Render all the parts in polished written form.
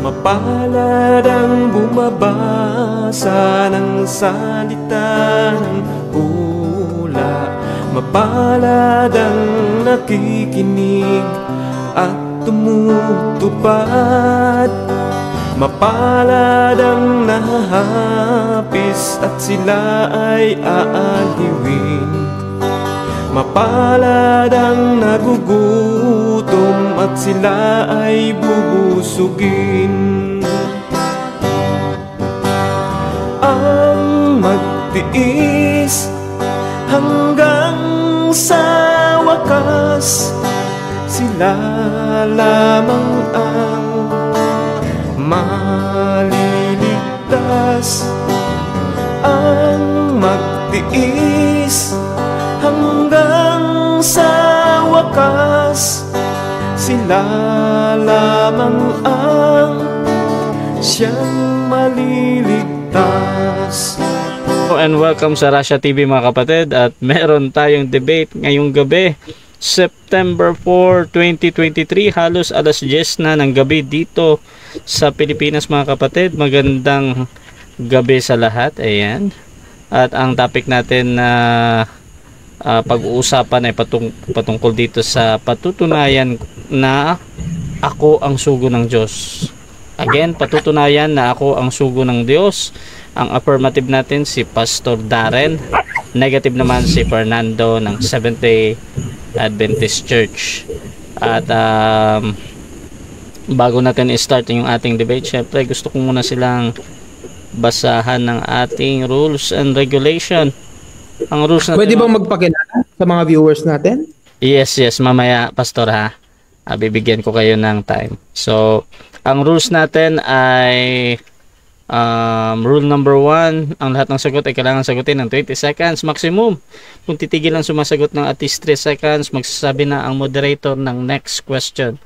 Mapalad ang bumabasa ng salita ng hula. Mapalad ang nakikinig at tumutupad. Mapalad ang nahahapis at sila ay aaliwin. Mapalad ang nagugutom at sila ay bubusugin. Ang magtiis hanggang sa wakas, sila lamang ang maliligtas. Ang magtiis hanggang sa wakas, sila lamang ang siyang maliligtas. And welcome sa Russia TV mga kapatid, at meron tayong debate ngayong gabi, September 4, 2023. Halos alas 10 na ng gabi dito sa Pilipinas mga kapatid. Magandang gabi sa lahat. Ayan. At ang topic natin na pag-uusapan ay patungkol dito sa patutunayan na ako ang sugo ng Diyos. Again, patutunayan na ako ang sugo ng Diyos. Ang affirmative natin si Pastor Darren. Negative naman si Fernando ng Seventh-day Adventist Church. At bago natin i-start yung ating debate, syempre gusto ko muna silang basahan ng ating rules and regulation. Ang rules natin, pwede bang magpakilala sa mga viewers natin? Yes, mamaya Pastor ha. Bibigyan ko kayo ng time. So, ang rules natin ay rule number 1, ang lahat ng sagot ay kailangan sagutin ng 20 seconds maximum. Kung titigil lang sumasagot ng at least 3 seconds, magsasabi na ang moderator ng next question.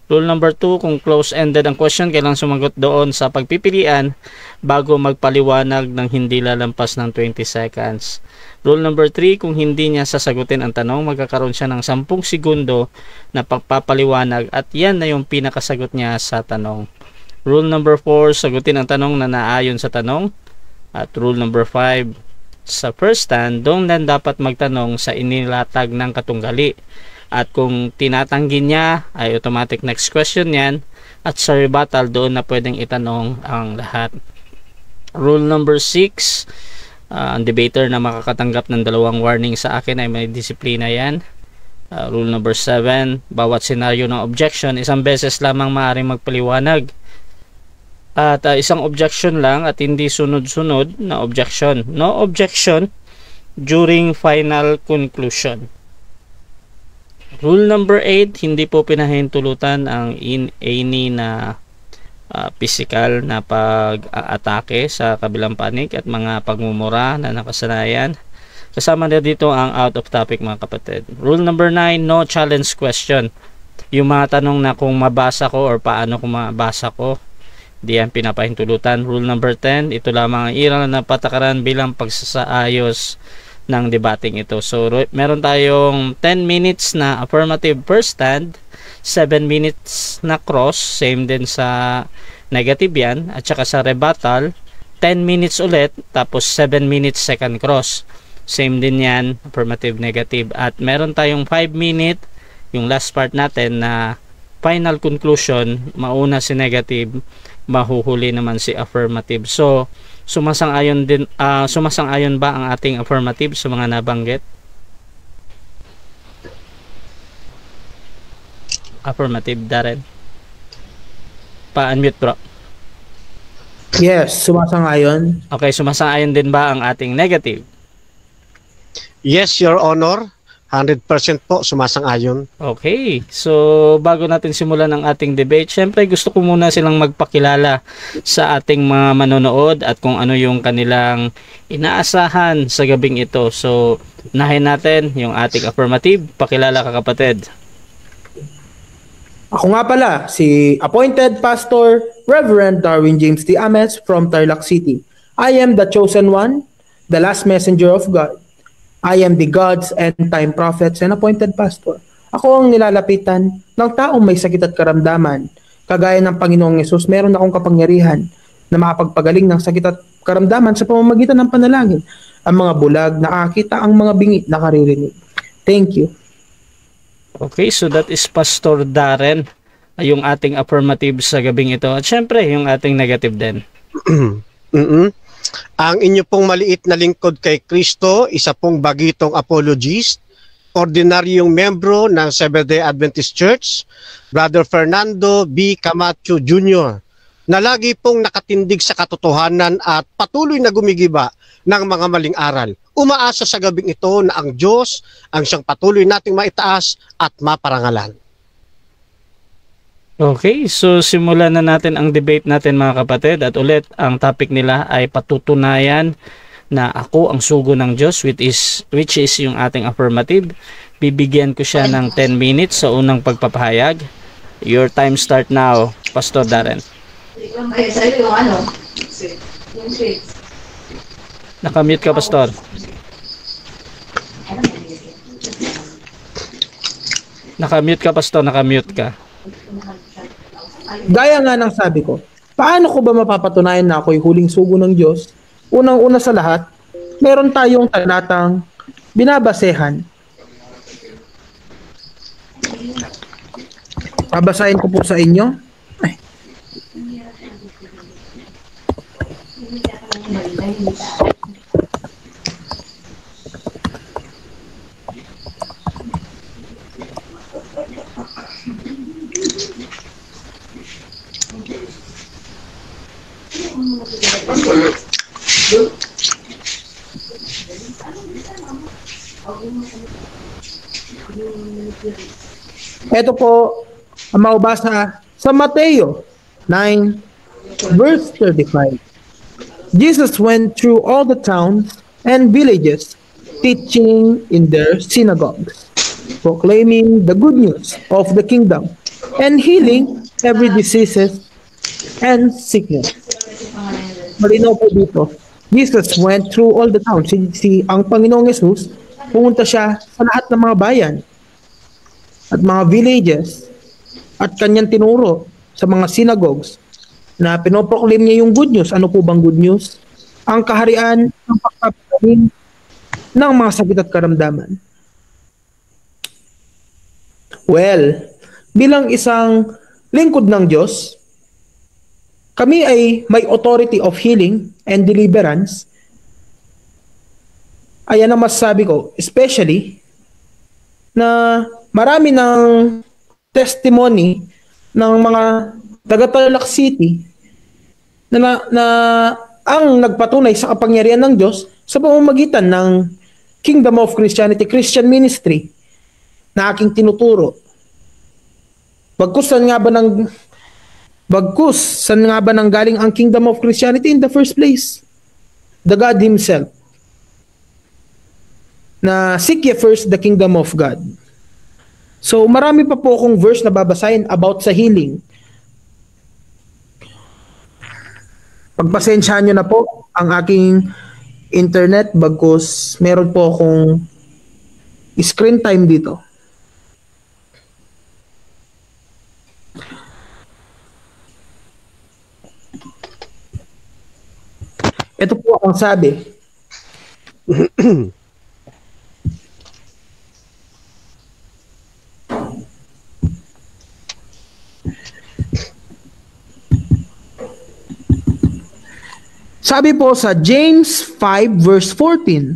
Rule number 2, kung close-ended ang question, kailangan sumagot doon sa pagpipilian bago magpaliwanag ng hindi lalampas ng 20 seconds. Rule number 3, kung hindi niya sasagutin ang tanong, magkakaroon siya ng 10 segundo na pagpapaliwanag at yan na yung pinakasagot niya sa tanong. Rule number 4, sagutin ang tanong na naayon sa tanong. At rule number 5, sa first stand, doon lang dapat magtanong sa inilatag ng katunggali. At kung tinatanggi niya, ay automatic next question yan. At sa rebuttal, doon na pwedeng itanong ang lahat. Rule number 6, ang debater na makakatanggap ng 2 warning sa akin ay may disiplina yan. Rule number 7, bawat senaryo ng objection, 1 beses lamang maaaring magpaliwanag. At isang objection lang at hindi sunod-sunod na objection. No objection during final conclusion. Rule number 8, hindi po pinahintulutan ang any na physical na pag-atake sa kabilang panig at mga pagmumura na nakasanayan. Kasama na dito ang out of topic mga kapatid. Rule number 9, no challenge question. Yung mga tanong na kung mabasa ko or paano kung mabasa ko, di yan pinapahintulutan. Rule number 10, ito lamang ang iral na patakaran bilang pagsasaayos ng debating ito. So, meron tayong 10 minutes na affirmative first stand, 7 minutes na cross, same din sa negative yan, at saka sa rebuttal, 10 minutes ulit, tapos 7 minutes second cross. Same din yan, affirmative, negative. At meron tayong 5 minute, yung last part natin na final conclusion, mauna si negative, mahuhuli naman si affirmative. So, sumasang-ayon ba ang ating affirmative sa mga nabanggit? Affirmative, Darren. Pa-unmute bro. Yes, sumasang-ayon. Okay, sumasang-ayon din ba ang ating negative? Yes, Your Honor. 100% po sumasang-ayon. Okay, so bago natin simulan ang ating debate, syempre gusto ko muna silang magpakilala sa ating mga manonood at kung ano yung kanilang inaasahan sa gabing ito. So, nahin natin yung ating affirmative. Pakilala ka kapatid. Ako nga pala, si Appointed Pastor Reverend Darwin James D. Ames from Tarlac City. I am the chosen one, the last messenger of God. I am the God's end-time prophets and appointed pastor. Ako ang nilalapitan ng taong may sakit at karamdaman. Kagaya ng Panginoong Yesus, meron akong kapangyarihan na makapagpagaling ng sakit at karamdaman sa pamamagitan ng panalangin. Ang mga bulag nakakita, ang mga bingi nakaririnig. Thank you. Okay, so that is Pastor Darren, yung ating affirmative sa gabing ito. At syempre, yung ating negative din. Ang inyo pong maliit na lingkod kay Kristo, isa pong bagitong apologist, ordinaryong membro ng Seventh-day Adventist Church, Brother Fernando B. Camacho Jr., na lagi pong nakatindig sa katotohanan at patuloy na gumigiba ng mga maling aral. Umaasa sa gabing ito na ang Diyos ang siyang patuloy nating maitaas at maparangalan. Okay, so simulan na natin ang debate natin mga kapatid, at ulit ang topic nila ay patutunayan na ako ang sugo ng Diyos, which is yung ating affirmative. Bibigyan ko siya ng 10 minutes sa unang pagpapahayag. Your time start now, Pastor Darren. Nakamute ka, Pastor. Nakamute ka, Pastor. Nakamute ka. Gaya nga ng sabi ko, paano ko ba mapapatunayan na ako'y huling sugo ng Diyos? Unang-una sa lahat, meron tayong talatang binabasehan. Babasahin ko po sa inyo. Ito po ang maubasa sa Mateo 9 verse 35. Jesus went through all the towns and villages, teaching in their synagogues, proclaiming the good news of the kingdom, and healing every disease and sickness. Malinaw po dito. Jesus went through all the towns. Ang Panginoong Yesus, pumunta siya sa lahat ng mga bayan at mga villages at kanyang tinuro sa mga synagogues na pinoproclaim niya yung good news. Ano po bang good news? Ang kaharian ng pagpapagaling ng mga sakit at karamdaman. Well, bilang isang lingkod ng Diyos, kami ay may authority of healing and deliverance. Ayan ang masasabi ko, especially na marami ng testimony ng mga taga-Tarlac City na ang nagpatunay sa kapangyarihan ng Diyos sa pamamagitan ng Kingdom of Christianity, Christian Ministry na aking tinuturo. Bagkus saan nga ba nang galing ang Kingdom of Christianity in the first place? The God Himself. Na seek ye first the kingdom of God. So marami pa po akong verse na babasahin about sa healing. Pagpasensyahan nyo na po ang aking internet bagkus meron po akong screen time dito. Ito po ang sabi. Sabi po sa James 5 verse 14,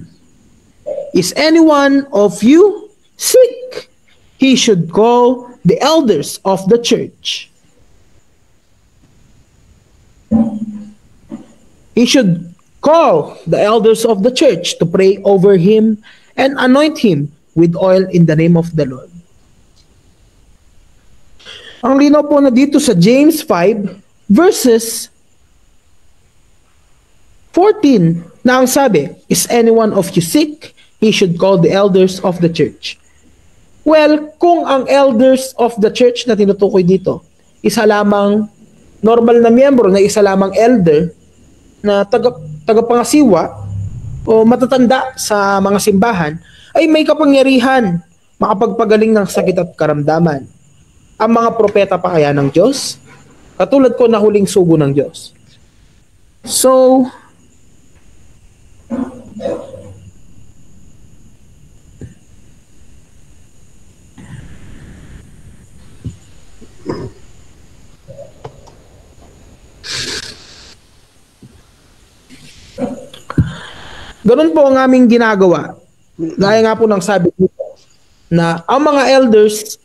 is anyone of you sick? He should call the elders of the church. He should call the elders of the church to pray over him and anoint him with oil in the name of the Lord. Ang linaw po na dito sa James 5 verses 14 na ang sabi, is anyone of you sick? He should call the elders of the church. Well, kung ang elders of the church na tinutukoy dito, isa lamang normal na miyembro na isa lamang elder na tagapangasiwa o matatanda sa mga simbahan, ay may kapangyarihan makapagpagaling ng sakit at karamdaman. Ang mga propeta pa kaya ng Diyos? Katulad ko na huling sugo ng Diyos. So, ganun po ang aming ginagawa. Gaya nga po ng sabi dito, na ang mga elders,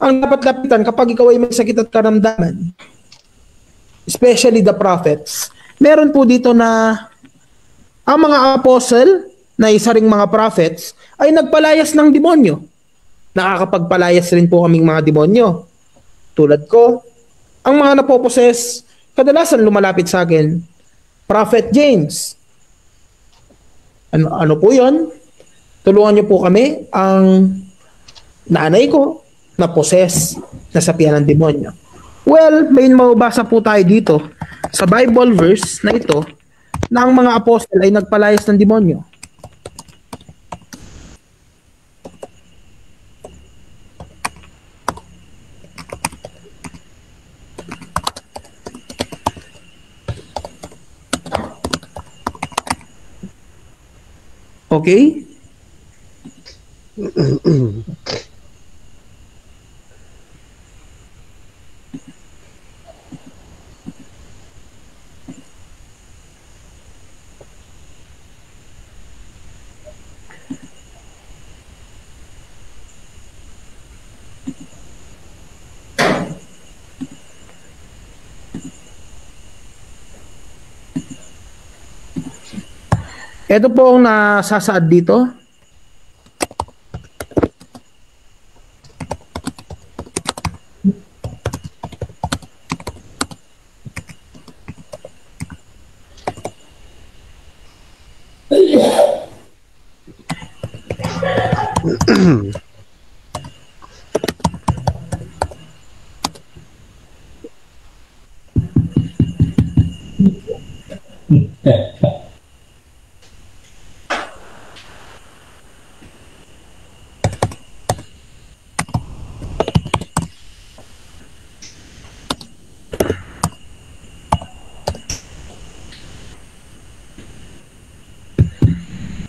ang dapat lapitan kapag ikaw ay may sakit at karamdaman, especially the prophets. Meron po dito na ang mga apostle, na isa ring mga prophets, ay nagpalayas ng demonyo. Nakakapagpalayas rin po kaming mga demonyo. Tulad ko, ang mga napoposes, kadalasan lumalapit sa akin, Prophet James. Ano po yon? Tulungan niyo po kami. Ang nanay ko na possess, nasapian ng demonyo. Well, may mababasa po tayo dito sa Bible verse na ito na ang mga apostle ay nagpalayas ng demonyo. Okay? Ito po ang nasasaad dito.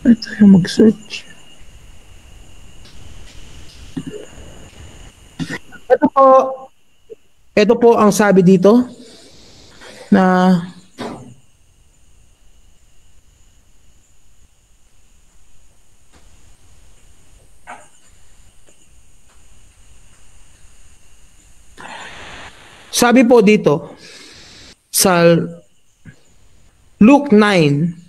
Tayo mag-search. Ito po ang sabi dito na sabi po dito sa Luke 9.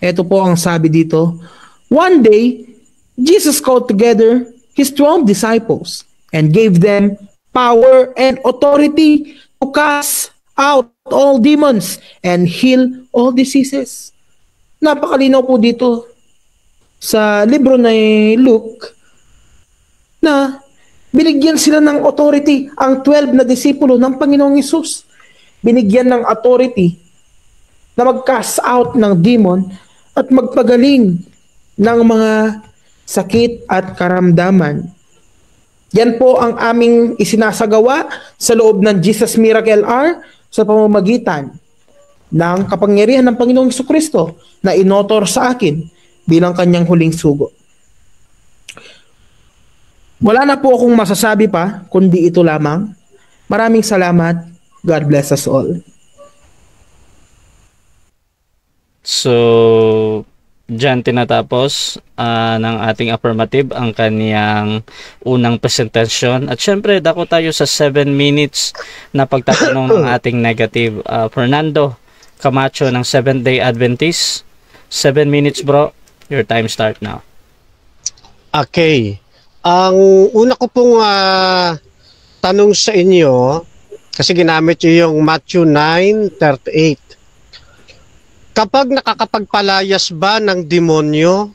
Ito po ang sabi dito. One day, Jesus called together his 12 disciples and gave them power and authority to cast out all demons and heal all diseases. Napakalinaw po dito sa libro ni Luke na binigyan sila ng authority ang 12 na disipulo ng Panginoong Hesus. Binigyan ng authority na mag-cast out ng demon at magpagaling ng mga sakit at karamdaman. Yan po ang aming isinasagawa sa loob ng Jesus Miracle Hour sa pamamagitan ng kapangyarihan ng Panginoong Jesucristo na inotor sa akin bilang kanyang huling sugo. Wala na po akong masasabi pa kundi ito lamang. Maraming salamat. God bless us all. So, dyan tinatapos ng ating affirmative ang kaniyang unang presentasyon. At syempre, dako tayo sa 7 minutes na pagtatanong ng ating negative. Fernando Camacho ng Seventh-day Adventist. 7 minutes bro, your time start now. Okay. Ang una ko pong tanong sa inyo, kasi ginamit nyo yung Matthew 9:38. Kapag nakakapagpalayas ba ng demonyo,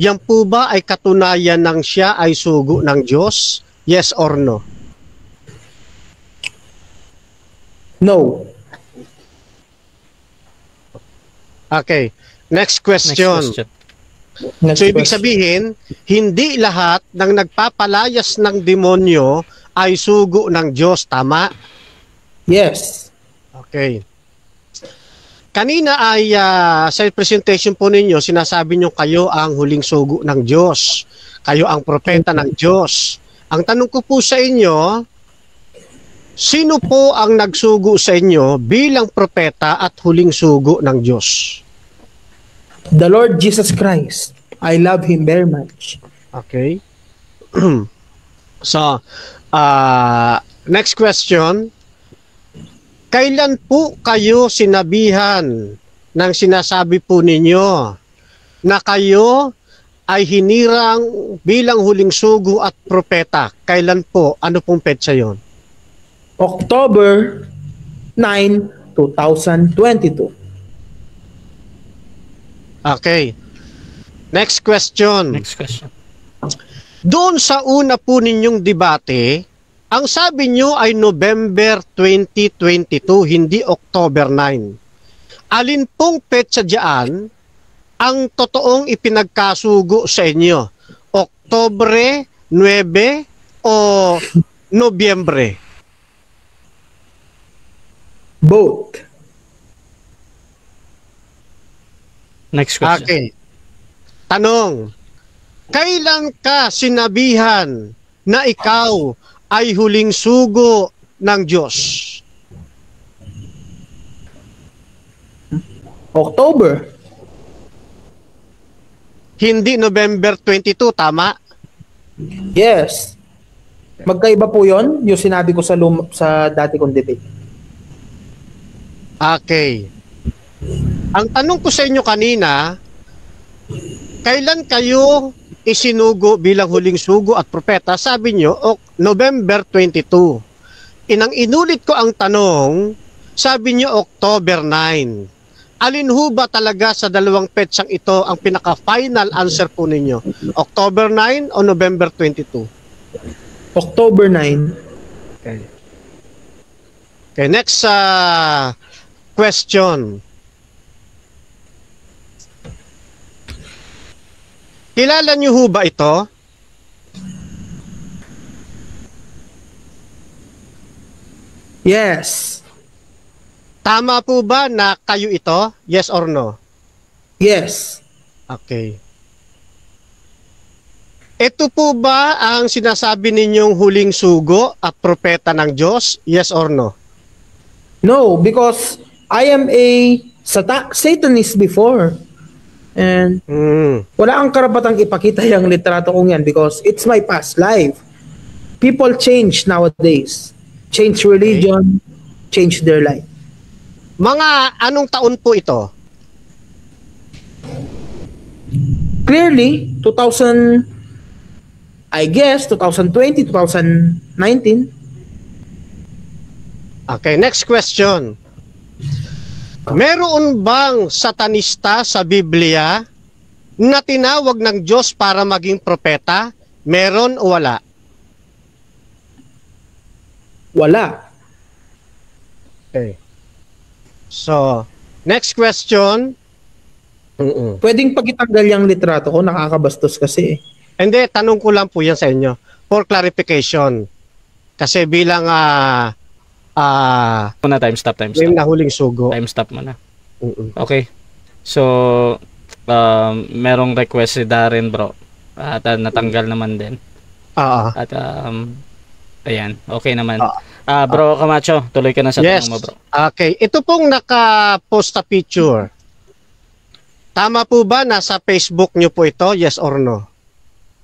yan po ba ay katunayan ng siya ay sugo ng Diyos? Yes or no? Next No. Okay. Next question. So ibig sabihin, hindi lahat ng nagpapalayas ng demonyo ay sugo ng Diyos, tama? Yes. Okay. Kanina ay sa presentation po ninyo, sinasabi nyo kayo ang huling sugo ng Diyos. Kayo ang propeta ng Diyos. Ang tanong ko po sa inyo, sino po ang nagsugo sa inyo bilang propeta at huling sugo ng Diyos? The Lord Jesus Christ. I love Him very much. Okay. So, next question. Kailan po kayo sinabihan ng sinasabi po ninyo na kayo ay hinirang bilang huling sugo at propeta? Kailan po? Ano pong petsa yon? October 9, 2022. Okay. Next question. Next question. Doon sa una po ninyong debate, ang sabi nyo ay November 2022, hindi October 9. Alin pong petsa diyan ang totoong ipinagkasugo sa inyo? Oktobre 9 o Nobyembre? Both. Next question. Okay. Tanong, kailan ka sinabihan na ikaw ay huling sugo ng Diyos? October. Hindi November 22, tama? Yes. Magkaiba po yon yung sinabi ko sa dati kong debate. Okay. Ang tanong ko sa inyo kanina, kailan kayo isinugo bilang huling sugo at propeta? Sabi nyo, November 22. Inang inulit ko ang tanong, sabi nyo October 9. Alin ho ba talaga sa dalawang petsang ito ang pinaka-final answer po ninyo? October 9 o November 22? October 9. Okay. Okay, next question. Kilala niyo ho ba ito? Yes. Tama po ba na kayo ito? Yes or no? Yes. Okay. Ito po ba ang sinasabi ninyong huling sugo at propeta ng Diyos? Yes or no? No, because I am a Satanist before. And wala ang karapatang ipakita yung litrato kong yan because it's my past life. People change nowadays. Change religion, change their life. Mga anong taon po ito? Clearly, 2000, I guess, 2020, 2019. Okay, next question. Meron bang satanista sa Biblia na tinawag ng Diyos para maging propeta? Meron o wala? Wala. Okay. So, next question. Pwedeng pagitanggal yung litrato ko, nakakabastos kasi. Hindi, tanong ko lang po yan sa inyo. For clarification. Kasi bilang Muna, time stop. yung nahuling sugo. Time stop muna. Okay. So, merong request si Darren, bro. At natanggal naman din. At ayan, okay naman. Bro Camacho, tuloy ka na sa Yes. tanong mo, bro. Okay. Ito pong naka-post na picture. Tama po ba nasa Facebook nyo po ito? Yes or no?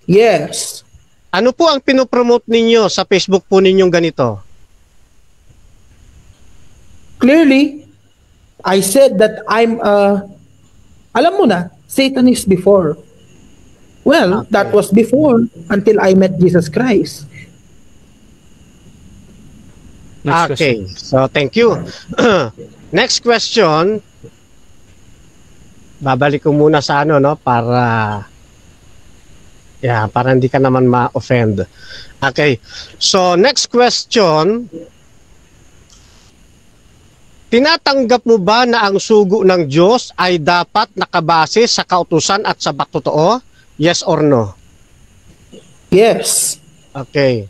Yes. Ano po ang pinopromote ninyo sa Facebook po ninyong ganito? Clearly, I said that I'm alam mo na, Satanist before. Well, Okay. that was before until I met Jesus Christ. Next Okay. question. So, thank you. Next question. Babalik ko muna sa no, para para hindi ka naman ma-offend. Okay. So, next question. Tinatanggap mo ba na ang sugo ng Diyos ay dapat nakabase sa kautusan at sa bakotoo? Yes or no? Yes. Okay.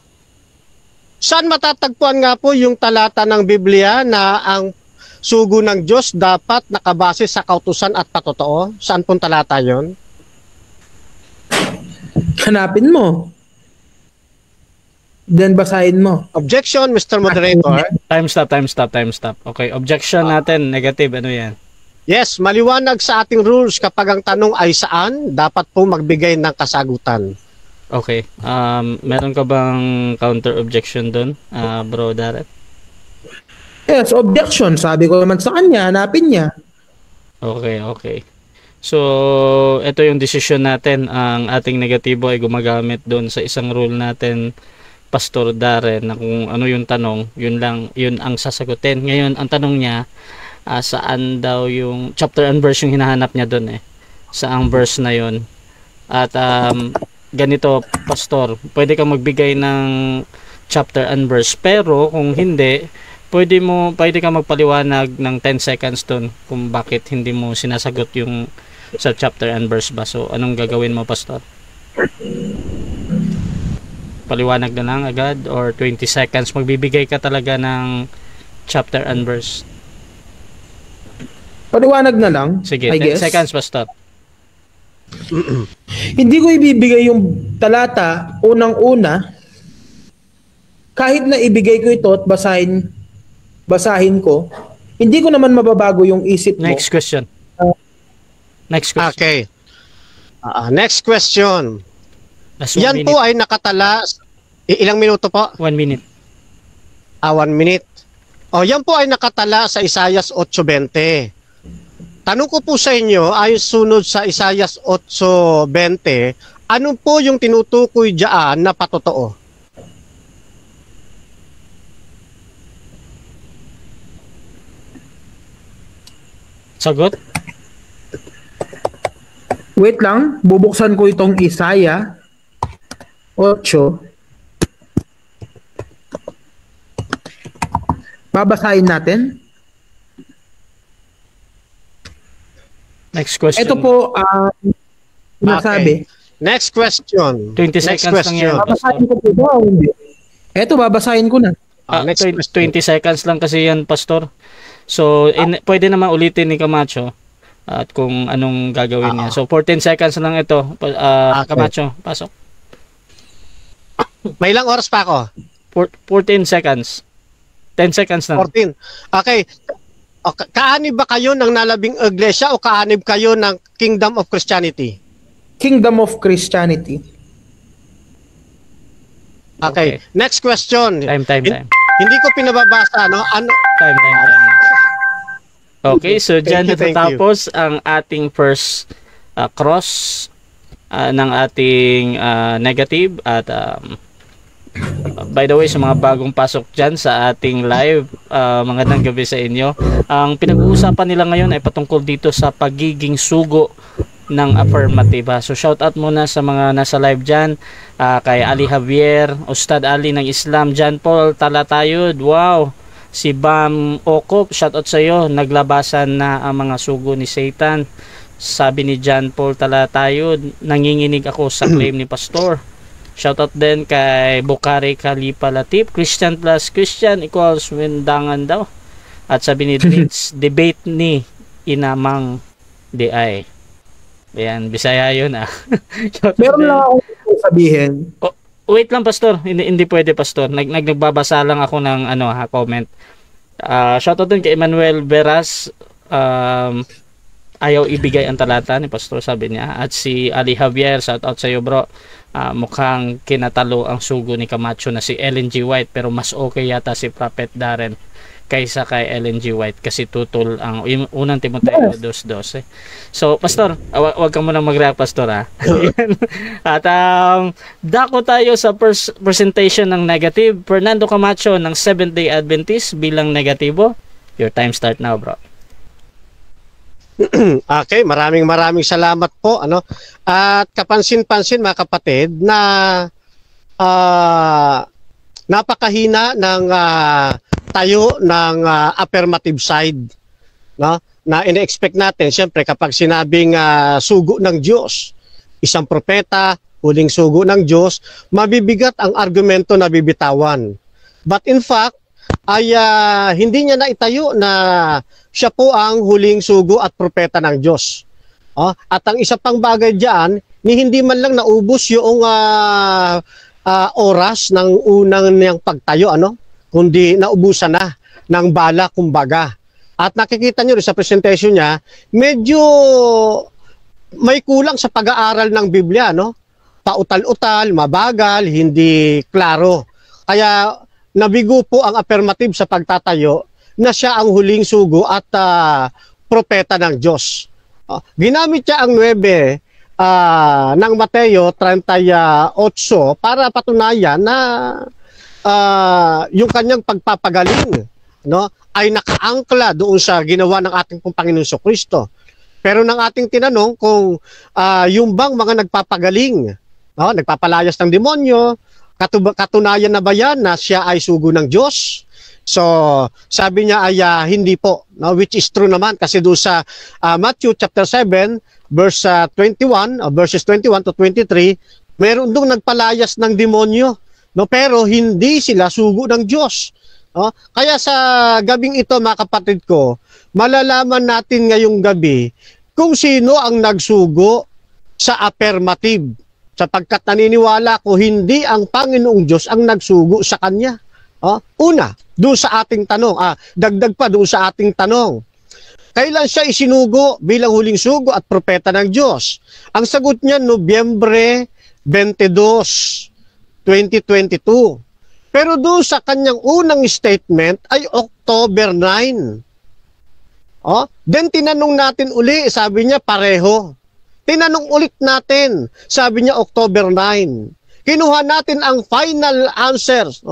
Saan matatagpuan nga po yung talata ng Biblia na ang sugo ng Diyos dapat nakabase sa kautusan at patotoo? Saan pong talata yon? Hanapin mo. Then basahin mo. Objection, Mr. Moderator. Time stop. Okay, objection natin, negative, ano yan? Yes, maliwanag sa ating rules kapag ang tanong ay saan, dapat po magbigay ng kasagutan. Okay, meron ka bang counter objection doon, Bro Darren? Yes, objection. Sabi ko naman sa kanya, hanapin niya. Okay. So, ito yung decision natin. Ang ating negatibo ay gumagamit doon sa isang rule natin, Pastor Darren, na kung ano yung tanong, yun ang sasagutin. Ngayon, ang tanong niya, saan daw yung chapter and verse yung hinahanap niya doon saang verse na yun. At ganito, Pastor, pwede kang magbigay ng chapter and verse, pero kung hindi, pwede kang magpaliwanag ng 10 seconds doon kung bakit hindi mo sinasagot yung sa chapter and verse ba. So, anong gagawin mo, Pastor? Paliwanag na lang agad or 20 seconds? Magbibigay ka talaga ng chapter and verse? Paliwanag na lang. Sige, I 10 guess. seconds, Pastor. Hindi ko ibibigay yung talata unang-una. Kahit na ibigay ko ito at basahin ko, hindi ko naman mababago yung isip mo. Next question. Okay. Next question. Last 1 Yan minute. po ay nakatala. Ilang minuto po? 1 minute. 1 minute. Yan po ay nakatala sa Isaias 8:20. Tanong ko po sa inyo, ayon sunod sa Isaias 8:20, ano po yung tinutukoy diyan na patotoo? Sagot? Wait lang, bubuksan ko itong Isaiah 8. Babasahin natin. Next question. Ito po sinasabi. Next question. 20 Next seconds lang yan. Babasahin ko po ba o hindi? Ito, babasahin ko na. Next 20 seconds lang kasi yan, Pastor. So, pwede naman ulitin ni Camacho at kung anong gagawin niya. So, 14 seconds lang ito. Camacho, pasok. May ilang oras pa ako? 14 seconds. 10 seconds na. 14. Okay. Kaanib ba kayo ng nalabing iglesia o kaanib kayo ng Kingdom of Christianity? Kingdom of Christianity. Okay. Next question. Time. Hindi ko pinababasa, no? Time. Okay, so dyan Thank you. natatapos ang ating first cross ng ating negative at by the way, sa mga bagong pasok dyan sa ating live, magandang gabi sa inyo. Ang pinag-uusapan nila ngayon ay patungkol dito sa pagiging sugo ng affirmative. So shout out muna sa mga nasa live dyan, kay Ali Javier, Ustad Ali ng Islam, John Paul Talatayod, wow, si Bam Okop, shout out sa iyo, naglabasan na ang mga sugo ni Satan. Sabi ni John Paul Talatayod, nanginginig ako sa claim ni Pastor. Shoutout din kay Bukari Khalifa Latif, Christian plus Christian equals windangan daw. At sabi ni Dritz, debate ni Inamang DI. Ayan, Bisaya yun Meron lang akong sabihin. Wait lang, Pastor. Hindi pwede, Pastor. Nagbabasa lang ako ng comment. Shoutout din kay Emmanuel Veras. Ayaw ibigay ang talata ni Pastor, sabi niya. At si Ali Javier, shoutout sa iyo, bro. Mukhang kinatalo ang sugo ni Camacho na si Ellen G. White, pero mas okay yata si Prophet Darren kaysa kay Ellen G. White kasi tutol ang unang Timoteo 2:12. So, Pastor, wag ka muna mag-react, Pastor, At dako tayo sa presentation ng negative. Fernando Camacho ng Seventh-day Adventist bilang negatibo. Your time start now, bro. Okay, maraming salamat po, At kapansin-pansin, mga kapatid, na napakahina ng tayo ng affirmative side, no? Na ine-expect natin siyempre kapag sinabing sugo ng Diyos, isang propeta, huling sugo ng Diyos, mabibigat ang argumento na bibitawan. But in fact, ay hindi niya naitayo na siya po ang huling sugo at propeta ng Diyos. At ang isa pang bagay diyan, hindi man lang naubos yung oras ng unang niyang pagtayo, kundi naubusan na ng bala, kumbaga. At nakikita niyo rin sa presentation niya, medyo may kulang sa pag-aaral ng Biblia, pautal-utal, mabagal, hindi klaro. Kaya nabigo po ang affirmative sa pagtatayo na siya ang huling sugo at propeta ng Diyos. Ginamit niya ang 9 ng Mateo 38 para patunayan na yung kanyang pagpapagaling ay nakaangkla doon sa ginawa ng ating pong Panginoon Kristo. Pero nang ating tinanong kung yung bang mga nagpapagaling, nagpapalayas ng demonyo, katunayan na ba yan na siya ay sugo ng Diyos? So, sabi niya ay hindi po, which is true naman kasi doon sa Matthew chapter 7, verse 21, verses 21 to 23, meron doon nagpalayas ng demonyo, pero hindi sila sugo ng Diyos. Kaya sa gabing ito, mga kapatid ko, malalaman natin ngayong gabi kung sino ang nagsugo sa affirmative, sapagkat naniniwala ko hindi ang Panginoong Diyos ang nagsugo sa kanya. Una, doon sa ating tanong, dagdag pa doon sa ating tanong, kailan siya isinugo bilang huling sugo at propeta ng Diyos? Ang sagot niya, Nobyembre 22, 2022. Pero doon sa kanyang unang statement ay October 9. Then tinanong natin uli, sabi niya pareho. Tinanong ulit natin, sabi niya October 9. Kinuha natin ang final answers.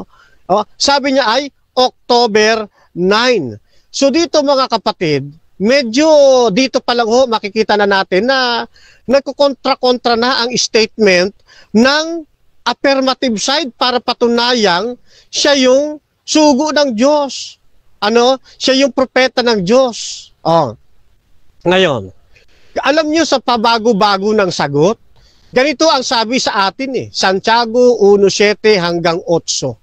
Sabi niya ay October 9. So dito mga kapatid, medyo dito pa lang makikita na natin na nagkukontra-kontra na ang statement ng affirmative side para patunayang siya yung sugo ng Diyos. Siya yung propeta ng Diyos. Ngayon, alam niyo sa pabago-bago ng sagot, ganito ang sabi sa atin Santiago 1:7 hanggang 8.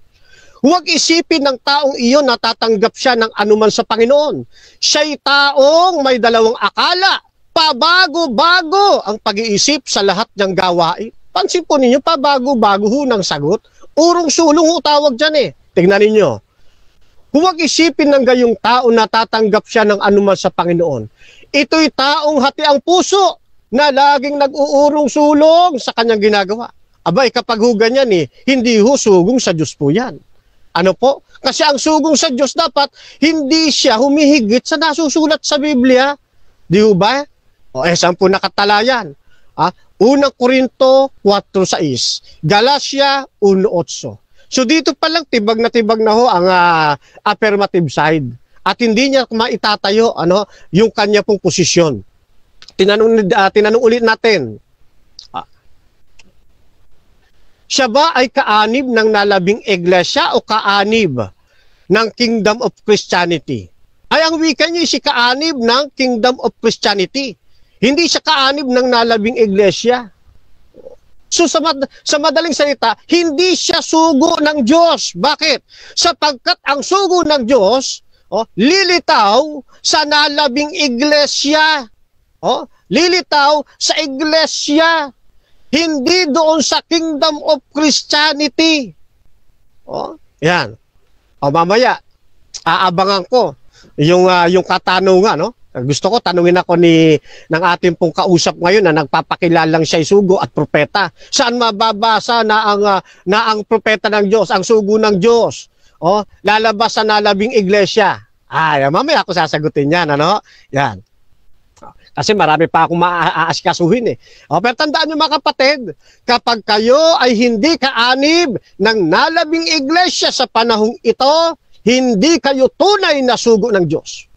Huwag isipin ng taong iyon na tatanggap siya ng anuman sa Panginoon. Siya'y taong may dalawang akala. Pabago-bago ang pag-iisip sa lahat ng gawain. Pansin po ninyo, pabago-bago ng sagot. Urong-sulong tawag dyan Tingnan ninyo. Huwag isipin ng gayong tao na tatanggap siya ng anuman sa Panginoon. Ito'y taong hati ang puso na laging nag-uurong-sulong sa kanyang ginagawa. Abay, kapag ganyan hindi sugong sa Diyos po yan. Ano po? Kasi ang sugong sa Diyos dapat hindi siya humihigit sa nasusulat sa Biblia. Di ba? Saan po nakatalayan? 1 Corinto 4:6, Galatia 1:8. So dito pa lang tibag na ang affirmative side. At hindi niya maitatayo yung kanya pong posisyon. Tinanong ulit natin. Siya ba ay kaanib ng nalabing iglesia o kaanib ng Kingdom of Christianity? Ay ang wika niya si kaanib ng Kingdom of Christianity. Hindi siya kaanib ng nalabing iglesia. So sa madaling salita, hindi siya sugo ng Diyos. Bakit? Sapagkat ang sugo ng Diyos, lilitaw sa nalabing iglesia. Lilitaw sa iglesia. Hindi doon sa Kingdom of Christianity. Yan. Mamaya, aabangan ko yung katanungan, Gusto ko tanungin ako ng ating pong kausap ngayon na nagpapakilalang siya'y sugo at propeta. Saan mababasa na ang propeta ng Diyos, ang sugo ng Diyos? Lalabas sa nalabing iglesia. Mamaya ako sasagutin yan, Yan. Kasi marami pa akong maaasikasuhin pero tandaan niyo mga kapatid, kapag kayo ay hindi kaanib ng nalabing iglesia sa panahong ito, hindi kayo tunay na sugo ng Diyos.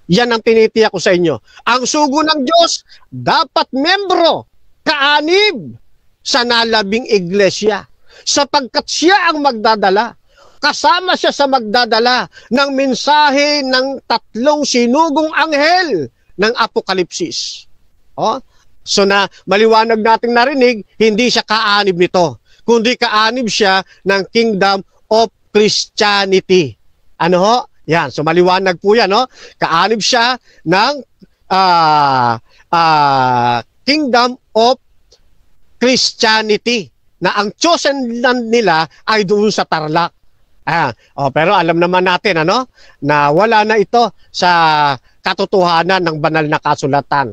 Yan ang tinitiyak ko sa inyo. Ang sugo ng Diyos, dapat membro, kaanib sa nalabing iglesia. Sapagkat siya ang magdadala. Kasama siya sa magdadala ng mensahe ng 3 sinugong anghel ng Apokalipsis. So na maliwanag nating narinig, hindi siya kaanib nito, kundi kaanib siya ng Kingdom of Christianity. Ano ho? Yan, so maliwanag po yan, no? Kaanib siya ng Kingdom of Christianity na ang chosen land nila ay doon sa Tarlac. Pero alam naman natin na wala na ito sa katotohanan ng banal na kasulatan.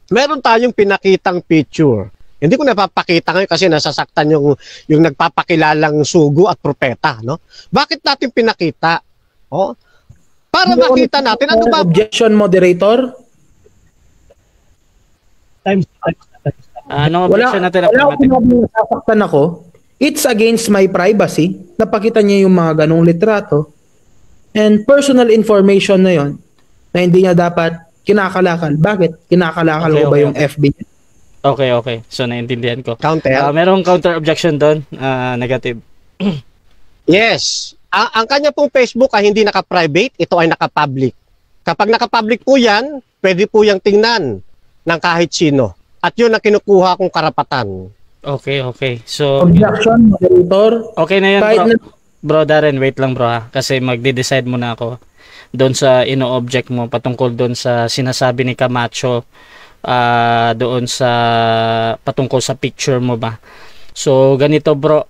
Meron tayong pinakitang picture. Hindi ko napapakita ngayon kasi nasasaktan yung nagpapakilalang sugo at propeta, no? Bakit natin pinakita? Para makita natin ano ba objection, moderator? Anong objection natin? Wala akong nasasaktan ako. It's against my privacy. Napakita niya yung mga ganong litrato. And personal information na yon na hindi niya dapat kinakalakal. Bakit? Kinakalakal ko ba yung FB niya? Okay. So, naintindihan ko. Counter? Merong counter objection doon? Negative. Yes. Ang kanya pong Facebook ay hindi naka-private, ito ay naka-public. Kapag naka-public po yan, pwede po yung tingnan ng kahit sino. At yun ang kinukuha kong karapatan. Okay. So, objection, moderator. Okay na yun, bro. Darren, wait lang bro ha. Kasi magde-decide muna ako doon sa ino-object mo patungkol doon sa sinasabi ni Camacho doon sa patungkol sa picture mo ba. So, ganito bro.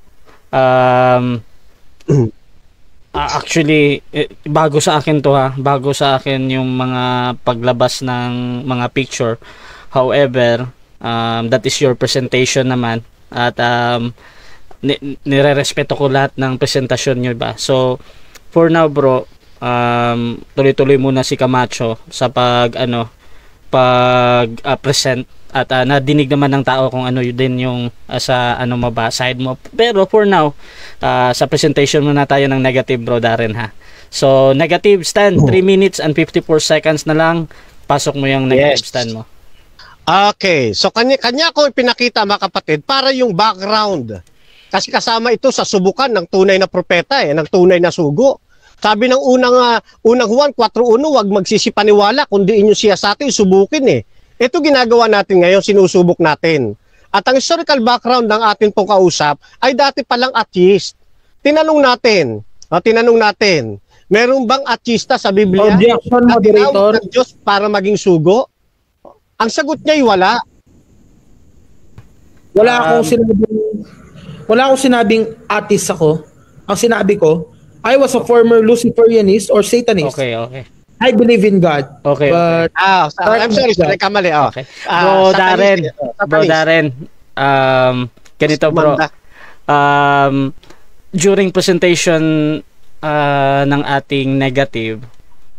Actually, bago sa akin to ha. Bago sa akin yung mga paglabas ng mga picture. However, that is your presentation naman. At nire-respeto ko lahat ng presentasyon nyo ba. So, for now bro, tuloy-tuloy muna si Camacho sa present. At nadinig naman ng tao kung ano din yung sa mo ba, side mo. Pero for now, sa presentation muna tayo ng negative bro Darren ha. So negative stand, 3 minutes and 54 seconds na lang. Pasok mo yung negative stand mo. Okay, so kanya ko ipinakita mga kapatid para yung background. Kasi kasama ito sa subukan ng tunay na propeta ng tunay na sugo. Sabi ng unang Juan 4:1, huwag magsisipaniwala kundi inyo siya sa atin subukin Ito ginagawa natin ngayon, sinusubok natin. At ang historical background ng atin pong kausap ay dati palang atheist. Tinanong natin, meron bang atheista sa Biblia na tinawag ng Diyos para maging sugo? Ang sagot niya ay wala. Wala akong sinabing atheist ako. Ang sinabi ko, I was a former Luciferianist or Satanist. Okay. I believe in God. Okay. But I'm sorry, kamali. Okay. Bro Darren, ganito bro. During presentation ng ating negative,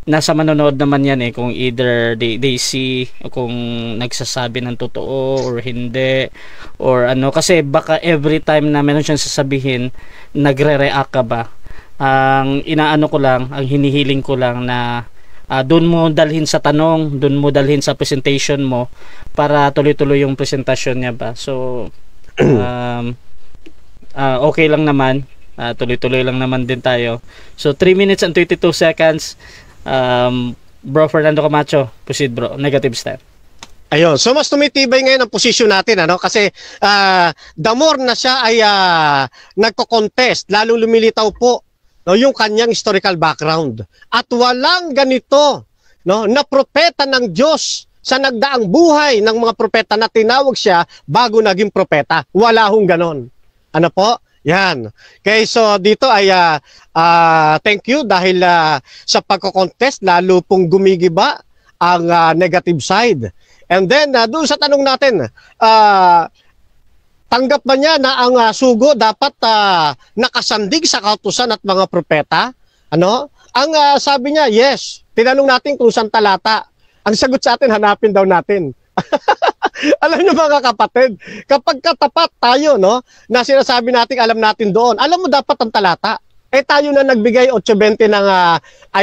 nasa manonood naman yan kung either they see kung nagsasabi ng totoo or hindi or kasi baka every time na meron siyang sasabihin nagre-react ka ba. Ang inaano ko lang, ang hinihiling ko lang na doon mo dalhin sa tanong, doon mo dalhin sa presentation mo para tuloy-tuloy yung presentasyon niya ba. So okay lang naman, tuloy-tuloy lang naman din tayo. So 3 minutes and 22 seconds. Bro Fernando Camacho, proceed bro, negative stand. Ayun, so mas tumitibay ngayon ang posisyon natin kasi the more na siya ay nagko-contest, lalong lumilitaw po yung kanyang historical background. At walang ganito na propeta ng Diyos sa nagdaang buhay ng mga propeta na tinawag siya bago naging propeta. Wala hong ganon. Ano po? Yan. Okay, so dito ay thank you dahil sa pagko-contest lalo pong gumigiba ang negative side. And then doon sa tanong natin, tanggap ba niya na ang sugo dapat nakasandig sa kautusan at mga propeta? Ang sabi niya, yes. Tinanong natin kung saan talata. Ang sagot sa atin, hanapin daw natin. Alam niyo mga kapatid, kapag katapat tayo na sinasabi natin, alam natin doon, alam mo dapat ang talata. Tayo na nagbigay 8:20 ng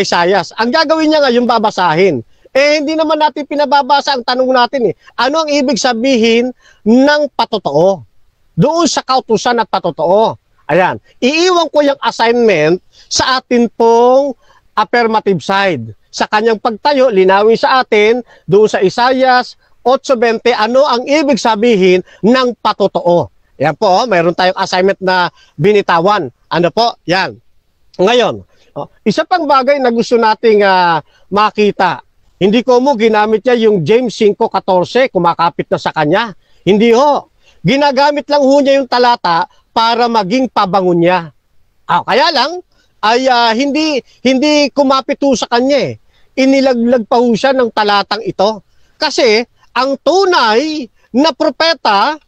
Isaiah. Ang gagawin niya ngayon babasahin. Hindi naman natin pinababasa ang tanong natin Ano ang ibig sabihin ng patotoo? Doon sa kautusan at patotoo. Ayan. Iiwan ko yung assignment sa atin pong affirmative side. Sa kanyang pagtayo, linawin sa atin doon sa Isaiah 8:20, ano ang ibig sabihin ng patotoo. Yan po, mayroon tayong assignment na binitawan. Ano po? Yan. Ngayon, isa pang bagay na gusto nating makita, hindi ko mo ginamit niya yung James 5:14, kumakapit na sa kanya. Hindi ho. Ginagamit lang ho niya yung talata para maging pabangon niya. Kaya lang, ay hindi kumapit ho sa kanya eh. Inilaglag pa ho siya ng talatang ito. Kasi, ang tunay na propeta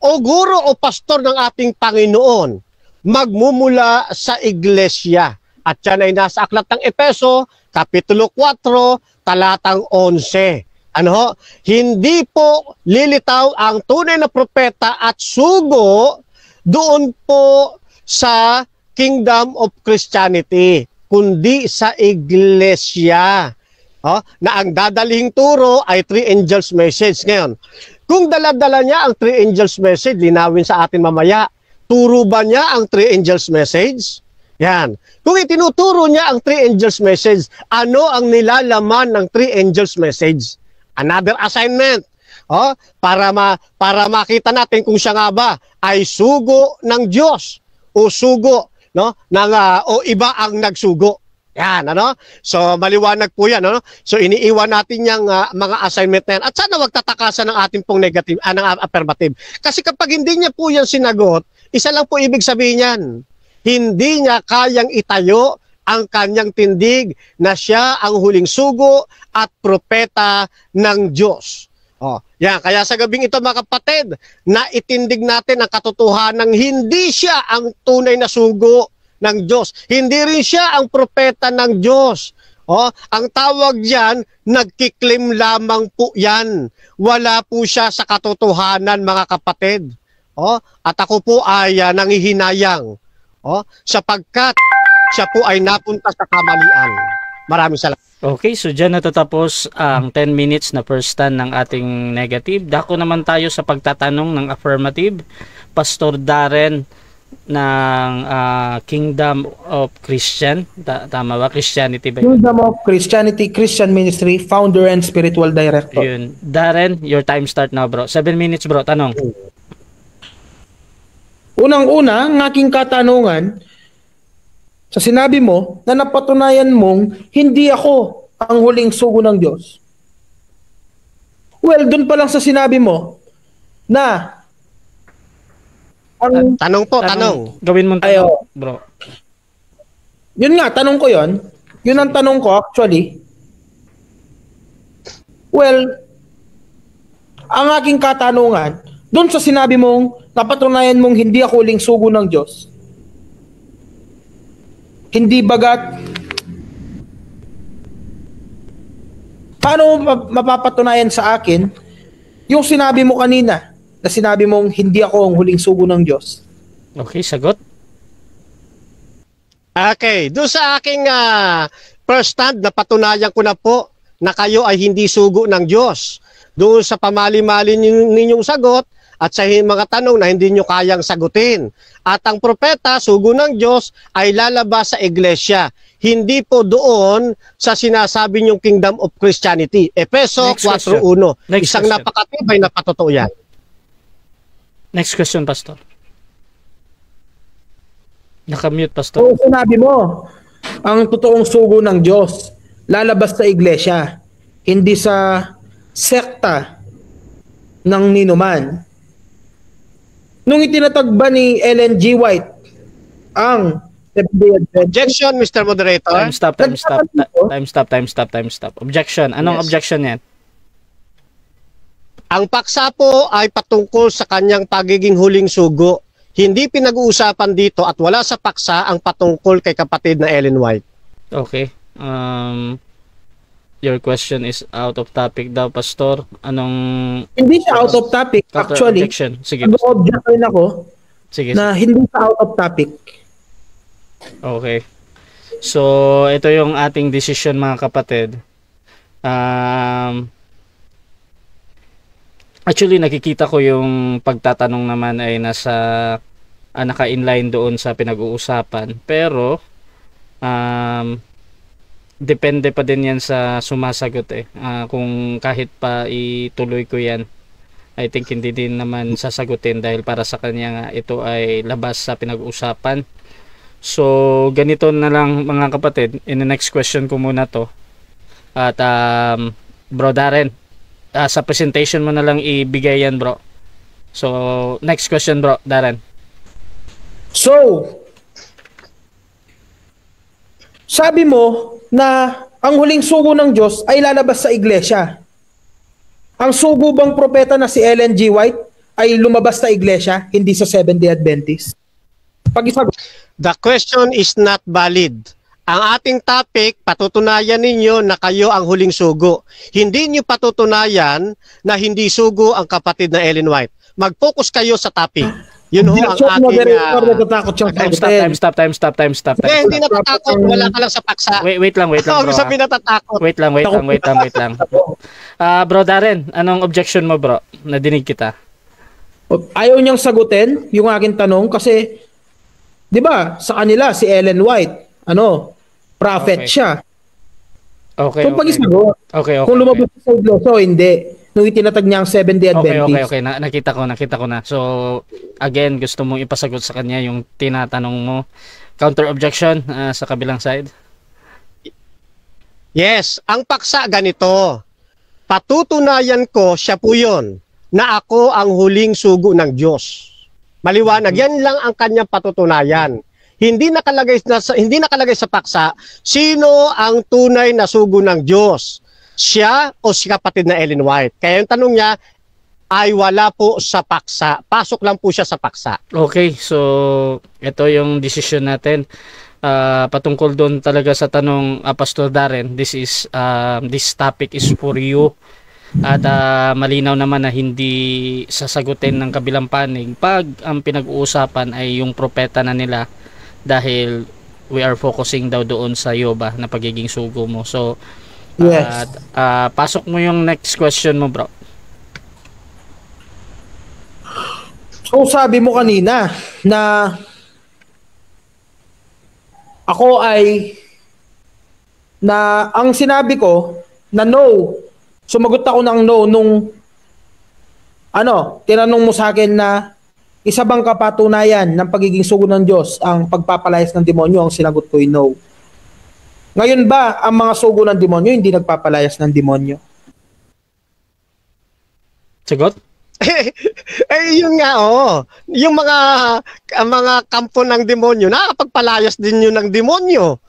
o guro o pastor ng ating Panginoon, magmumula sa iglesia. At yan ay nasa aklat ng Epeso, Kapitulo 4, talatang 11. Ano? Hindi po lilitaw ang tunay na propeta at sugo doon po sa Kingdom of Christianity, kundi sa iglesia. Na ang dadalihing turo ay 3 angels message. Ngayon, kung dala-dala niya ang 3 angels message, linawin sa atin mamaya, turo ba niya ang 3 angels message? Yan. Kung itinuturo niya ang 3 angels message, ano ang nilalaman ng 3 angels message? Another assignment. Para makita natin kung siya nga ba ay sugo ng Diyos o sugo, no, o iba ang nagsugo. Yan, ano? So maliwanag po 'yan, ano? So iniiwan natin yung mga assignment na yan. At sana wag tatakasan ng ating pong negative, ng affirmative. Kasi kapag hindi niya po 'yan sinagot, isa lang po ibig sabihin niyan. Hindi niya kayang itayo ang kanyang tindig na siya ang huling sugo at propeta ng Diyos. Yan, kaya sa gabing ito mga kapatid, na itindig natin ang katotohanan ng hindi siya ang tunay na sugo ng Diyos. Hindi rin siya ang propeta ng Diyos. Ang tawag diyan, nagkiklim lamang po yan. Wala po siya sa katotohanan mga kapatid. At ako po ay nangihinayang. Sapagkat siya po ay napunta sa kamalian. Maraming salamat. Okay, so dyan natatapos ang 10 minutes na first stand ng ating negative. Dako naman tayo sa pagtatanong ng affirmative. Pastor Darren ng Kingdom of Christian. Tama ba? Christianity ba yun? Kingdom of Christianity Christian Ministry, founder and spiritual director. Yun. Darren, your time start now, bro. 7 minutes, bro. Tanong. Unang-una, ang aking katanungan, sa sinabi mo na napatunayan mong hindi ako ang huling sugo ng Diyos. Well, dun pa lang sa sinabi mo na ang Tanong po, tanong. Gawin mo tanong, bro. Yun nga, tanong ko yun. Yun ang tanong ko actually. Well, ang aking katanungan, dun sa sinabi mong napatunayan mong hindi ako huling sugo ng Diyos. Hindi bagat paano mapapatunayan sa akin yung sinabi mo kanina na sinabi mong hindi ako ang huling sugo ng Diyos? Okay, sagot. Okay, doon sa aking first stand, napatunayan ko na po na kayo ay hindi sugo ng Diyos. Doon sa pamali-mali ninyong sagot at sa mga tanong na hindi nyo kayang sagutin. At ang propeta, sugo ng Diyos, ay lalabas sa iglesia. Hindi po doon sa sinasabi nyong Kingdom of Christianity. Epeso 4:1. Isang napakatibay na patotoo yan. Next question, Pastor. Nakamute, Pastor. Kung sinabi mo, ang totoong sugo ng Diyos, lalabas sa iglesia, hindi sa sekta ng ninuman. Nung itinatag ba ni Ellen G. White ang objection, Mr. Moderator. Time stop. Objection. Anong objection yan? Ang paksa po ay patungkol sa kanyang pagiging huling sugo. Hindi pinag-uusapan dito at wala sa paksa ang patungkol kay kapatid na Ellen White. Okay. Your question is out of topic daw, Pastor. Hindi siya out of topic. Actually, sige. Nag-object rin ako na hindi siya out of topic. Okay. So, ito yung ating decision mga kapatid. Actually, nakikita ko yung pagtatanong naman ay nasa naka-inline doon sa pinag-uusapan. Pero, depende pa din yan sa sumasagot eh. Kung kahit pa ituloy ko yan, I think hindi din naman sasagutin dahil para sa kanya nga ito ay labas sa pinag-uusapan. So, ganito na lang mga kapatid. In the next question ko muna to. At Bro Darren, sa presentation mo na lang ibigay yan, bro. So, next question, Bro Darren. So, sabi mo na ang huling sugo ng Diyos ay lalabas sa iglesia. Ang sugo bang propeta na si Ellen G. White ay lumabas sa iglesia, hindi sa Seventh-day Adventist? Pag-isagot. The question is not valid. Ang ating topic, patutunayan ninyo na kayo ang huling sugo. Hindi nyo patutunayan na hindi sugo ang kapatid na Ellen White. Mag-focus kayo sa topic. Yun ho ang ating... natatakot siyang Stop. Hindi natatakot. Wala ka lang sa paksa. Wait lang, bro. Huwag sabi natatakot. Wait lang. Bro Darren, anong objection mo, bro? Nadinig kita. Ayaw niyang sagutin yung aking tanong kasi, di ba, sa kanila si Ellen White, prophet siya. Okay. Kung pag-isagot, Okay. kung lumabas sa iglesia, hindi. Nung itinatag niya ang Seventh-day Adventist. Okay. Nakita ko na. So, again, gusto mong ipasagot sa kanya yung tinatanong mo. Counter objection sa kabilang side? Yes, ang paksa ganito. Patutunayan ko, siya po yun, na ako ang huling sugo ng Diyos. Maliwanag, yan lang ang kanyang patutunayan. Hindi nakalagay sa paksa sino ang tunay na sugo ng Diyos. Siya o si kapatid na Ellen White. Kaya yung tanong niya ay wala po sa paksa. Pasok lang po siya sa paksa. Okay, so ito yung decision natin. Patungkol doon talaga sa tanong Pastor Darren, this topic is for you. At malinaw naman na hindi sasagutin ng kabilang panig pag ang pinag-uusapan ay yung propeta na nila, dahil we are focusing daw doon sa Yoba na pagiging sugo mo. So Yes. Pasok mo yung next question mo, bro. So sabi mo kanina na ako ay ang sinabi ko na no. Sumagot ako ng no nung tinanong mo sa akin na isa bang kapatunayan ng pagiging sugo ng Diyos ang pagpapalayas ng demonyo, ang sinagot ko ay no. Ngayon ba, ang mga sugo ng demonyo hindi nagpapalayas ng demonyo? Sagot? Yun nga, yung mga kampo ng demonyo, nakapagpalayas din yun ng demonyo.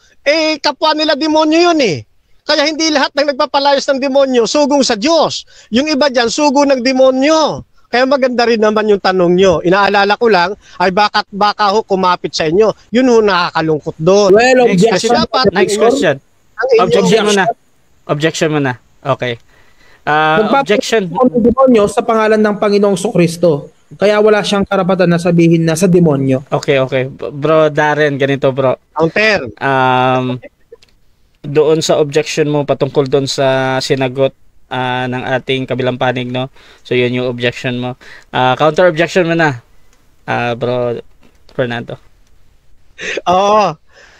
Kapwa nila demonyo yun eh. Kaya hindi lahat ng nagpapalayas ng demonyo sugong sa Diyos. Yung iba dyan, sugo ng demonyo. Kaya maganda rin naman yung tanong nyo. Inaalala ko lang, ay baka ho kumapit sa inyo. Yun ho nakakalungkot doon. Well, Next question. Objection mo na. Okay. Objection. Ng demonyo sa pangalan ng Panginoong Kristo. Kaya wala siyang karapatan na sabihin na sa demonyo. Okay. Bro Darren, ganito bro. Counter. Doon sa objection mo patungkol doon sa sinagot ng ating kabilang panig, no? So yun yung objection mo. Counter objection mo na, Bro Fernando.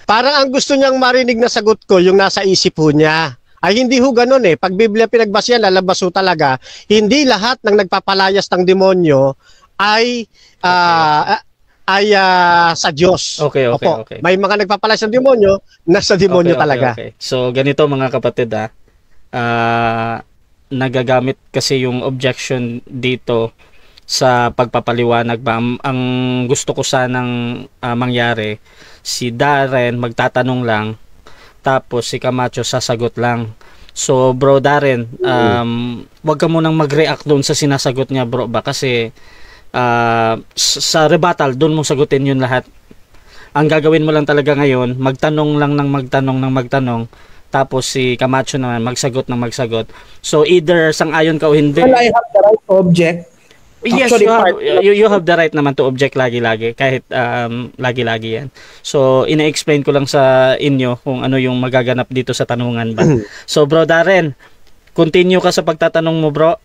Parang ang gusto niyang marinig na sagot ko yung nasa isip ho niya. Ay hindi ho ganun eh. Pag Biblia pinagbasihan, lalabas ho talaga. Hindi lahat ng nagpapalayas ng demonyo ay sa Diyos. Okay. May mga nagpapalayas ng demonyo, nasa demonyo talaga. Okay. So ganito mga kapatid, nagagamit kasi yung objection dito sa pagpapaliwanag ba. Ang gusto ko sanang mangyari, si Darren magtatanong lang, tapos si Camacho sasagot lang. So bro Darren, wag ka munang mag-react doon sa sinasagot niya, bro, ba, kasi sa rebuttal doon mo sagutin yun lahat. Ang gagawin mo lang talaga ngayon, magtanong lang ng magtanong, tapos si Camacho naman magsagot ng magsagot. So either sang-ayon ka o hindi. Well, I have the right to object. Yes, you have the right naman to object lagi-lagi, kahit lagi-lagi yan. So ina-explain ko lang sa inyo kung ano yung magaganap dito sa tanungan ba. So bro Darren, continue ka sa pagtatanong mo, bro.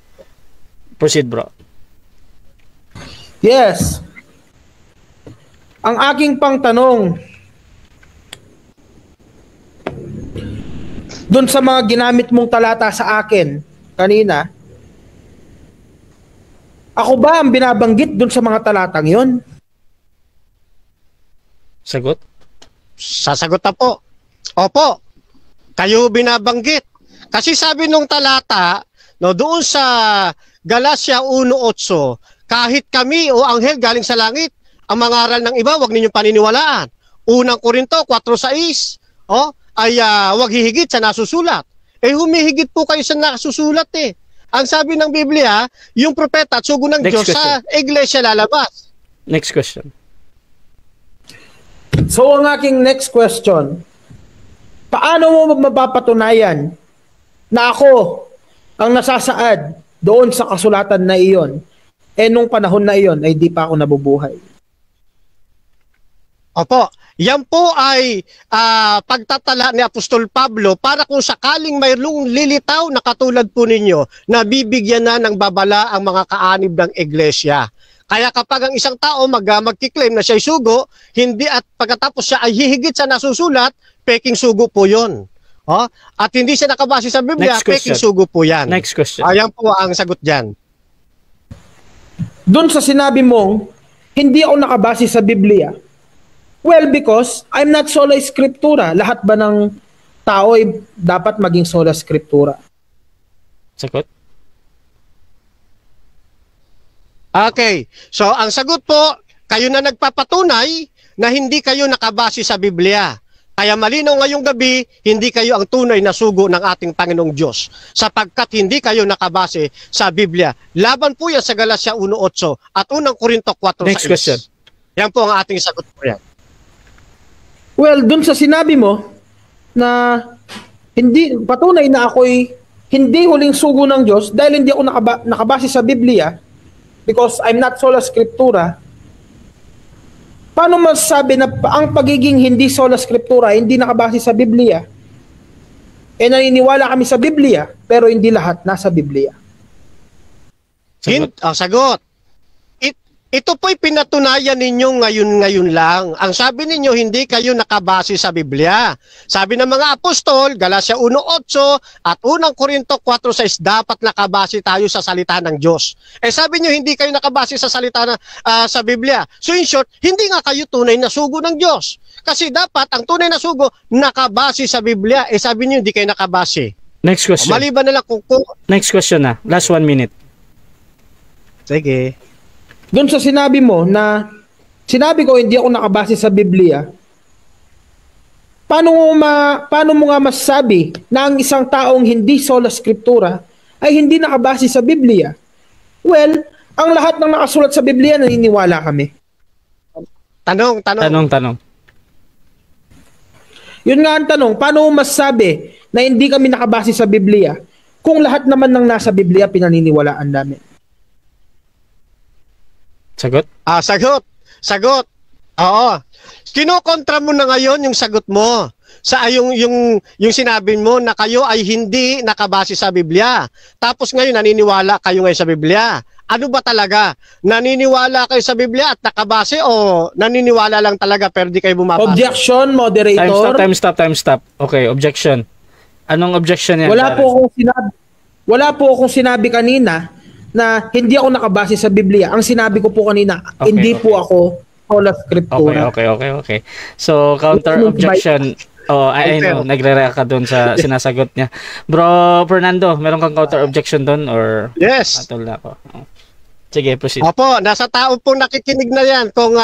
Proceed, bro. Yes. Ang aking pang tanong doon sa mga ginamit mong talata sa akin kanina, ako ba ang binabanggit doon sa mga talatang yon? Sagot? Sasagot na po. Opo, kayo binabanggit. Kasi sabi nung talata, no, doon sa Galacia 1:8, kahit kami o anghel galing sa langit, ang mga aral ng iba, wag ninyong paniniwalaan. Unang Korinto 4:6, ay wag hihigit sa nasusulat. Humihigit po kayo sa nasusulat eh. Ang sabi ng Biblia, yung propeta at sugo ng Diyos sa iglesia lalabas. Next question. So ang aking next question, paano mo mapapatunayan na ako ang nasasaad doon sa kasulatan na iyon? Nung panahon na iyon ay di pa ako nabubuhay. Opo, yan po ay pagtatala ni Apostol Pablo para kung sakaling mayroong lilitaw na katulad po ninyo na bibigyan na ng babala ang mga kaanib ng iglesia. Kaya kapag ang isang tao magkiklaim na siya'y sugo, hindi at pagkatapos siya ay hihigit sa nasusulat, peking sugo po yun. At hindi siya nakabase sa Biblia, peking sugo po yan. Next question. Ayan po ang sagot dyan. Doon sa sinabi mong, hindi ako nakabase sa Biblia. Well, because I'm not sola scriptura. Lahat ba ng tao ay dapat maging sola scriptura? Sagot? Okay. So, ang sagot po, kayo na nagpapatunay na hindi kayo nakabase sa Biblia. Kaya malinaw ngayong gabi, hindi kayo ang tunay na sugo ng ating Panginoong Diyos. Sapagkat hindi kayo nakabase sa Biblia. Laban po yan sa Galacia 1:8 at unang Korinto 4:6. Next question. Yan po ang ating sagot po yan. Well, dun sa sinabi mo na hindi patunay na ako'y hindi huling sugo ng Diyos dahil hindi ako nakabase sa Biblia because I'm not sola scriptura. Paano masasabi na ang pagiging hindi sola scriptura, hindi nakabase sa Biblia? Naniniwala kami sa Biblia pero hindi lahat nasa Biblia. Sagot. Ito po'y pinatunayan ninyo ngayon lang. Ang sabi ninyo, hindi kayo nakabase sa Biblia. Sabi ng mga apostol, Galacia 1:8 at unang Korinto 4:6, dapat nakabase tayo sa salita ng Diyos. Sabi nyo, hindi kayo nakabase sa salita sa Biblia. So in short, hindi nga kayo tunay na sugo ng Diyos. Kasi dapat ang tunay na sugo, nakabase sa Biblia. Sabi nyo, hindi kayo nakabase. Next question. Maliban na lang kung... Next question na. Last 1 minute. Sige. Doon sa sinabi mo na sinabi ko hindi ako nakabase sa Biblia, paano mo nga masasabi na ang isang taong hindi sola scriptura ay hindi nakabase sa Biblia? Well, ang lahat ng nakasulat sa Biblia naniniwala kami. Tanong. Yun nga ang tanong, paano mo masasabi na hindi kami nakabase sa Biblia kung lahat naman ng nasa Biblia pinaniniwalaan namin? Sagot? Sagot. Oo. Kinokontra mo na ngayon yung sagot mo. Yung sinabi mo na kayo ay hindi nakabase sa Biblia. Tapos ngayon naniniwala kayo ngayon sa Biblia. Ano ba talaga? Naniniwala kayo sa Biblia at nakabase o naniniwala lang talaga pero di kayo bumabase? Objection, moderator. Time stop. Okay, objection. Anong objection yan? Wala po akong sinabi kanina na hindi ako nakabase sa Biblia. Ang sinabi ko po kanina, hindi po ako sola scriptura. Okay. So, counter objection. I know, nagre-react ka doon sa sinasagot niya. Bro Fernando, meron kang counter objection doon or yes. Atol na ako. Sige, proceed. Opo, nasa tao pong nakikinig na yan kung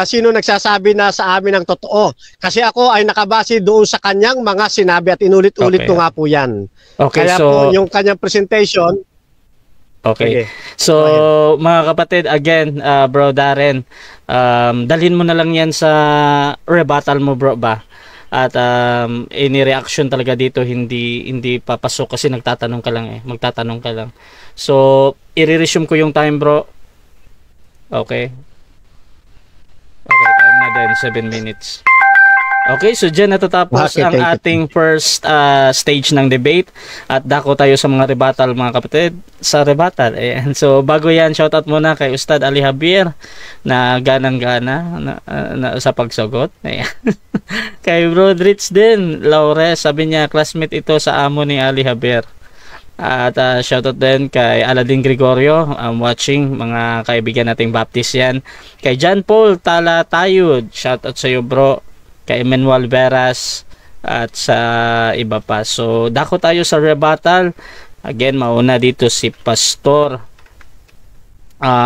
sino nagsasabi na sa amin ng totoo. Kasi ako ay nakabase doon sa kanyang mga sinabi at inulit-ulit ko nga po yan. Okay, kaya so po yung kanyang presentation. Okay. So, mga kapatid, again, Bro Darren, dalhin mo na lang yan sa rebuttal mo, bro, ba? At any reaction talaga dito, hindi papasok kasi magtatanong ka lang. So, i-resume ko yung time, bro. Okay, time na din, 7 minutes. Okay, so dyan natatapos ang ating first stage ng debate at dako tayo sa mga rebuttal, mga kapatid, sa rebuttal. Ayan. So bago yan, shoutout muna kay Ustad Ali Javier na ganang-gana na sa pagsagot. Ayan. Kay Bro Dritz din, Laures, sabi niya classmate ito sa amo ni Ali Javier. At shoutout din kay Aladin Gregorio, watching, mga kaibigan nating Baptist yan. Kay John Paul Talatayud, shoutout sa iyo bro. Kay Emmanuel Veras at sa iba pa. So dako tayo sa rebuttal. Again, mauna dito si Pastor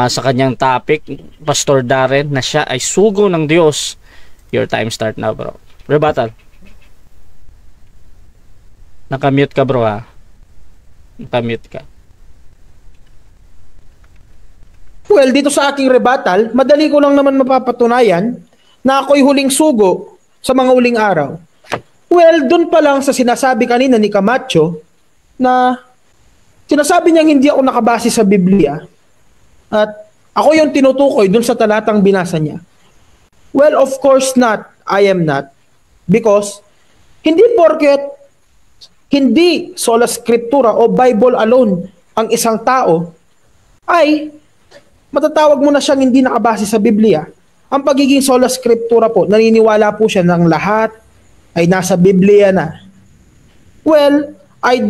sa kanyang topic, Pastor Darren, na siya ay sugo ng Diyos. Your time start now bro. Rebuttal. Nakamute ka bro ha. Nakamute ka. Well, dito sa aking rebuttal, madali ko lang naman mapapatunayan na ako'y huling sugo sa mga huling araw. Well, dun pa lang sa sinasabi kanina ni Camacho na sinasabi niyang hindi ako nakabase sa Biblia at ako yung tinutukoy dun sa talatang binasa niya. Well, of course not. I am not. Because hindi porket hindi sola scriptura o Bible alone ang isang tao ay matatawag mo na siyang hindi nakabase sa Biblia. Ang pagiging sola scriptura po, naniniwala po siya ng lahat ay nasa Biblia na. Well, I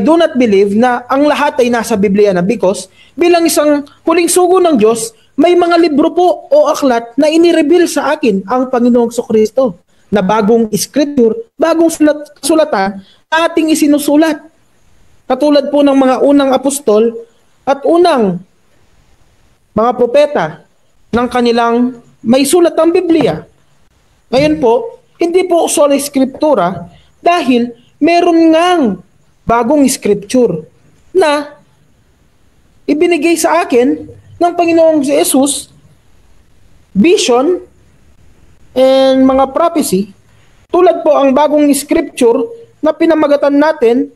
do not believe na ang lahat ay nasa Biblia na because bilang isang huling sugo ng Diyos, may mga libro po o aklat na inireveal sa akin ang Panginoong Kristo na bagong scripture, bagong sulatan na ating isinusulat. Katulad po ng mga unang apostol at unang mga propeta ng kanilang may sulat ng Biblia. Ngayon po, hindi po sola scriptura dahil meron ngang bagong scripture na ibinigay sa akin ng Panginoong Jesus, vision and mga prophecy, tulad po ang bagong scripture na pinamagatan natin,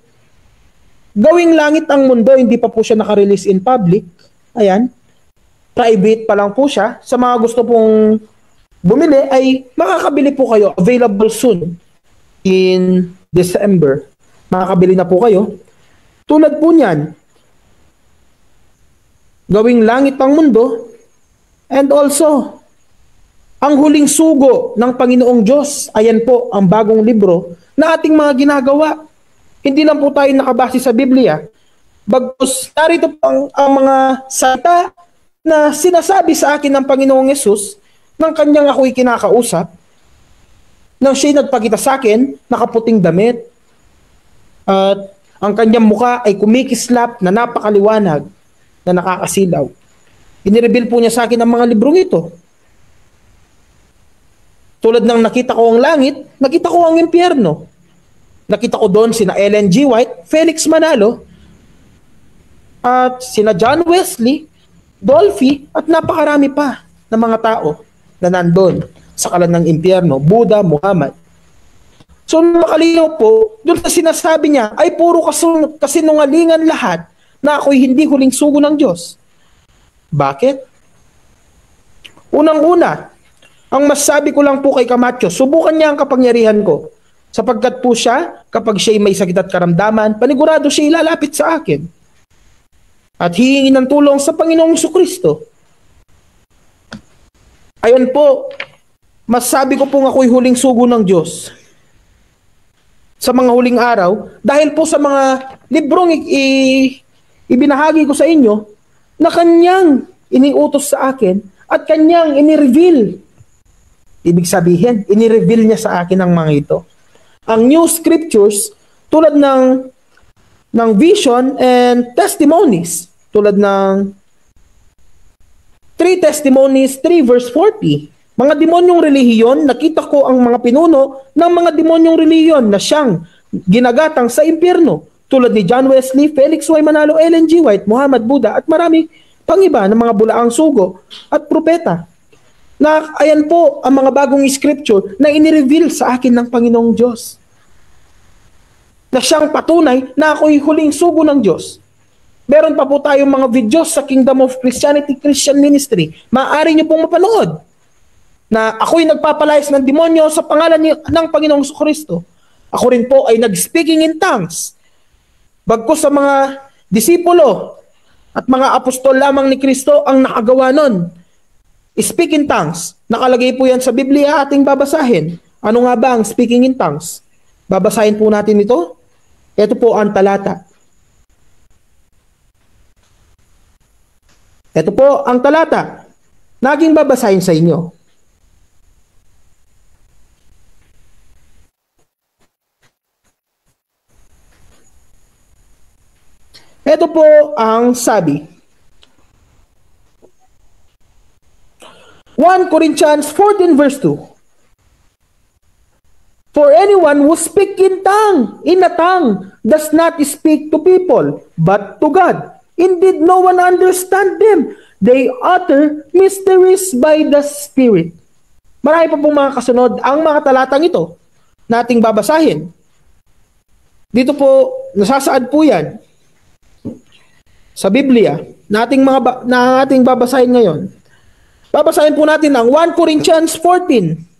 gawing langit ang mundo, hindi pa po siya nakarelease in public. Ayan. Private pa lang po siya. Sa mga gusto pong bumili ay makakabili po kayo. Available soon in December. Makakabili na po kayo. Tulad po niyan, gawing langit ang mundo, and also ang huling sugo ng Panginoong Diyos. Ayan po ang bagong libro na ating mga ginagawa. Hindi lang po tayo nakabase sa Biblia. Bagkus narito po ang mga salita na sinasabi sa akin ng Panginoong Yesus nang kanyang ako'y kinakausap, nang siya'y nagpakita sa akin, nakaputing damit, at ang kanyang muka ay kumikislap na napakaliwanag na nakakasilaw. Inireveal po niya sa akin ang mga librong ito. Tulad ng nakita ko ang langit, nakita ko ang impyerno. Nakita ko doon sina Ellen G. White, Felix Manalo, at sina John Wesley, Dolphy, at napakarami pa ng mga tao na nandun sa kalan ng impyerno, Buddha, Muhammad. So makalinaw po, doon sa sinasabi niya ay puro kasinungalingan lahat na ako'y hindi huling sugo ng Diyos. Bakit? Unang-una, ang masasabi ko lang po kay Camacho, subukan niya ang kapangyarihan ko. Sapagkat po siya, kapag siya'y may sakit at karamdaman, panigurado siya ilalapit sa akin. At hihingi ng tulong sa Panginoong Kristo. Ayon po, masasabi ko pong ako'y huling sugo ng Diyos sa mga huling araw dahil po sa mga librong ibinahagi ko sa inyo na kanyang iniutos sa akin at kanyang inireveal. Ibig sabihin, inireveal niya sa akin ang mga ito. Ang new scriptures tulad ng vision and testimonies, tulad ng 3 Testimonies 3 verse 40. Mga demonyong relihiyon, nakita ko ang mga pinuno ng mga demonyong relihiyon na siyang ginagatang sa impyerno, tulad ni John Wesley, Felix Y. Manalo, Ellen G. White, Muhammad, Buddha, at marami pang iba ng mga bulaang sugo at propeta. Na ayan po ang mga bagong scripture na inireveal sa akin ng Panginoong Diyos. Na siyang patunay na ako'y huling sugo ng Diyos. Meron pa po tayong mga videos sa Kingdom of Christianity Christian Ministry. Maaari niyo pong mapanood na ako'y nagpapalayas ng demonyo sa pangalan ng Panginoong Kristo. Ako rin po ay nag-speaking in tongues. Bagkus sa mga disipulo at mga apostol lamang ni Kristo ang nakagawa nun. Speak in tongues. Nakalagay po yan sa Biblia, ating babasahin. Ano nga ba ang speaking in tongues? Babasahin po natin ito. Ito po ang talata. Ito po ang talata na aking babasahin sa inyo. Ito po ang sabi. 1 Corinthians 14 verse 2. For anyone who speaks in a tongue, does not speak to people, but to God. Indeed, no one understands them. They utter mysteries by the Spirit. Marami pa pong mga kasunod ang mga talatang ito na ating babasahin. Dito po, nasasaad po yan sa Biblia na ating babasahin ngayon. Babasahin po natin ang 1 Corinthians 14.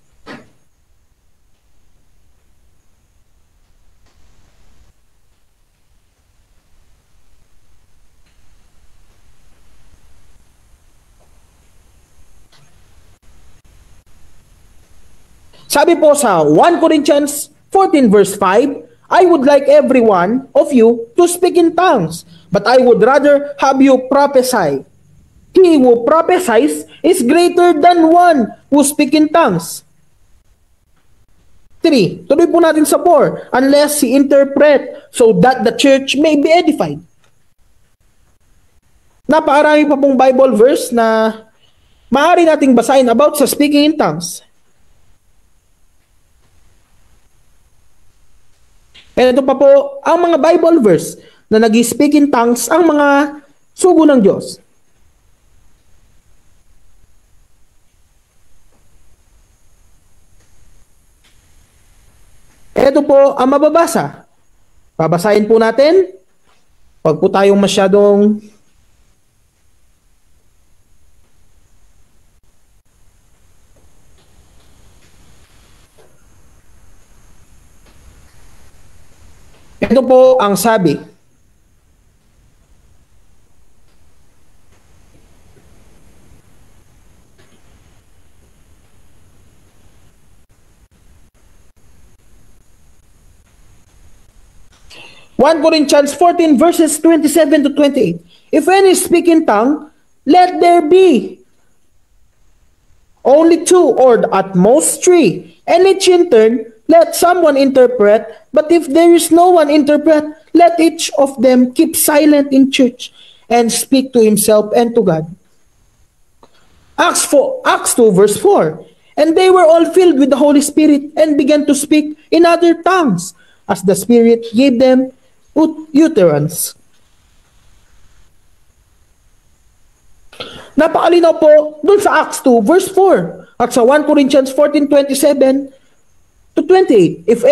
Sabi po sa 1 Corinthians 14 verse 5, I would like every one of you to speak in tongues, but I would rather have you prophesy. He who prophesies is greater than one who speaks in tongues. 3. Tuloy po natin sa 4. Unless he interpret, so that the church may be edified. Napakarami pa pong Bible verse na maaari nating basahin about sa speaking in tongues. Ito pa po ang mga Bible verse na nag-speak in tongues ang mga sugo ng Diyos. Ito po ang mababasa. Babasahin po natin. Huwag po tayong masyadong ito po ang sabi. One Corinthians 14 verses 27 to 28. If any speak in tongue, let there be only 2 or at most 3, and each in turn let someone interpret, but if there is no one interpret, let each of them keep silent in church and speak to himself and to God. Acts 2 verse 4. And they were all filled with the Holy Spirit and began to speak in other tongues as the Spirit gave them utterance. Napakalinaw po dun sa Acts 2 verse 4 at sa 1 Corinthians 14:27 to 28. If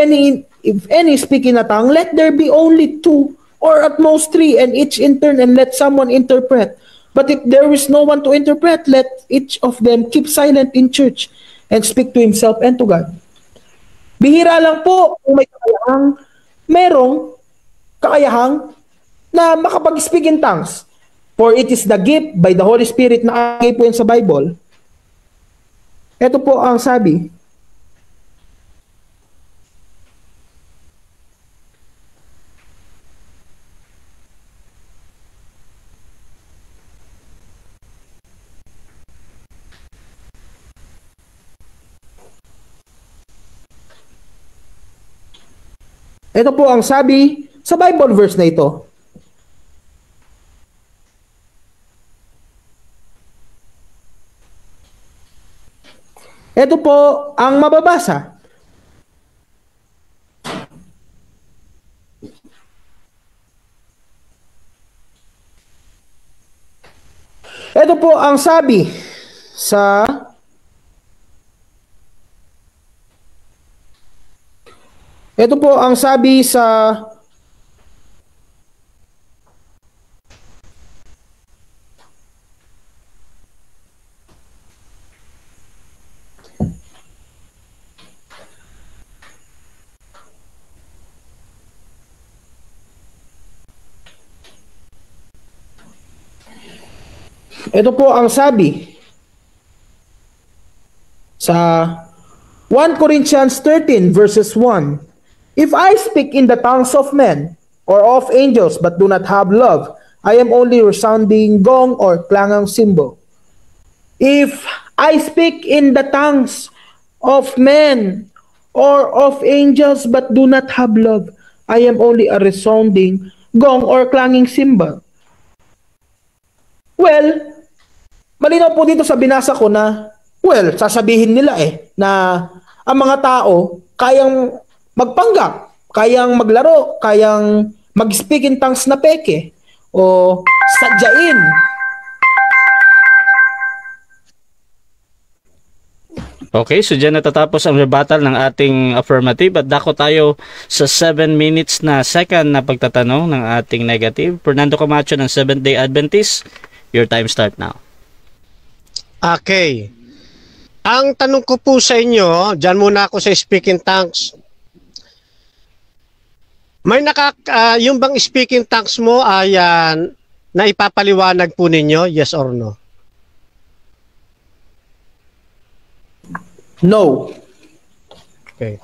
any speak in a tongue, let there be only 2 or at most 3, and each in turn, and let someone interpret. But if there is no one to interpret, let each of them keep silent in church and speak to himself and to God. Bihira lang po kung merong kakayahang na makapag-speak in tongues. For it is the gift by the Holy Spirit na agay po yan sa Bible. Ito po ang sabi. Ito po ang sabi sa Bible verse na ito. Ito po ang mababasa. Ito po ang sabi sa Ito po ang sabi sa Ito po ang sabi sa 1 Corinthians 13 verses 1. If I speak in the tongues of men or of angels but do not have love, I am only resounding gong or klangang cymbal. If I speak in the tongues of men or of angels but do not have love, I am only a resounding gong or clanging cymbal. Well, malinaw po dito sa binasa ko na, sasabihin nila na ang mga tao kayang magpanggap, kayang maglaro, kayang mag-speak in tongues na peke o sadyain. Okay, so dyan natatapos ang rebuttal ng ating affirmative at dako tayo sa 7 minutes na second na pagtatanong ng ating negative. Fernando Camacho ng Seventh-day Adventist, your time start now. Okay. Ang tanong ko po sa inyo, dyan muna ako sa speaking tongues. May yung bang speaking tongues mo ay naipapaliwanag po ninyo, yes or no? No. Okay.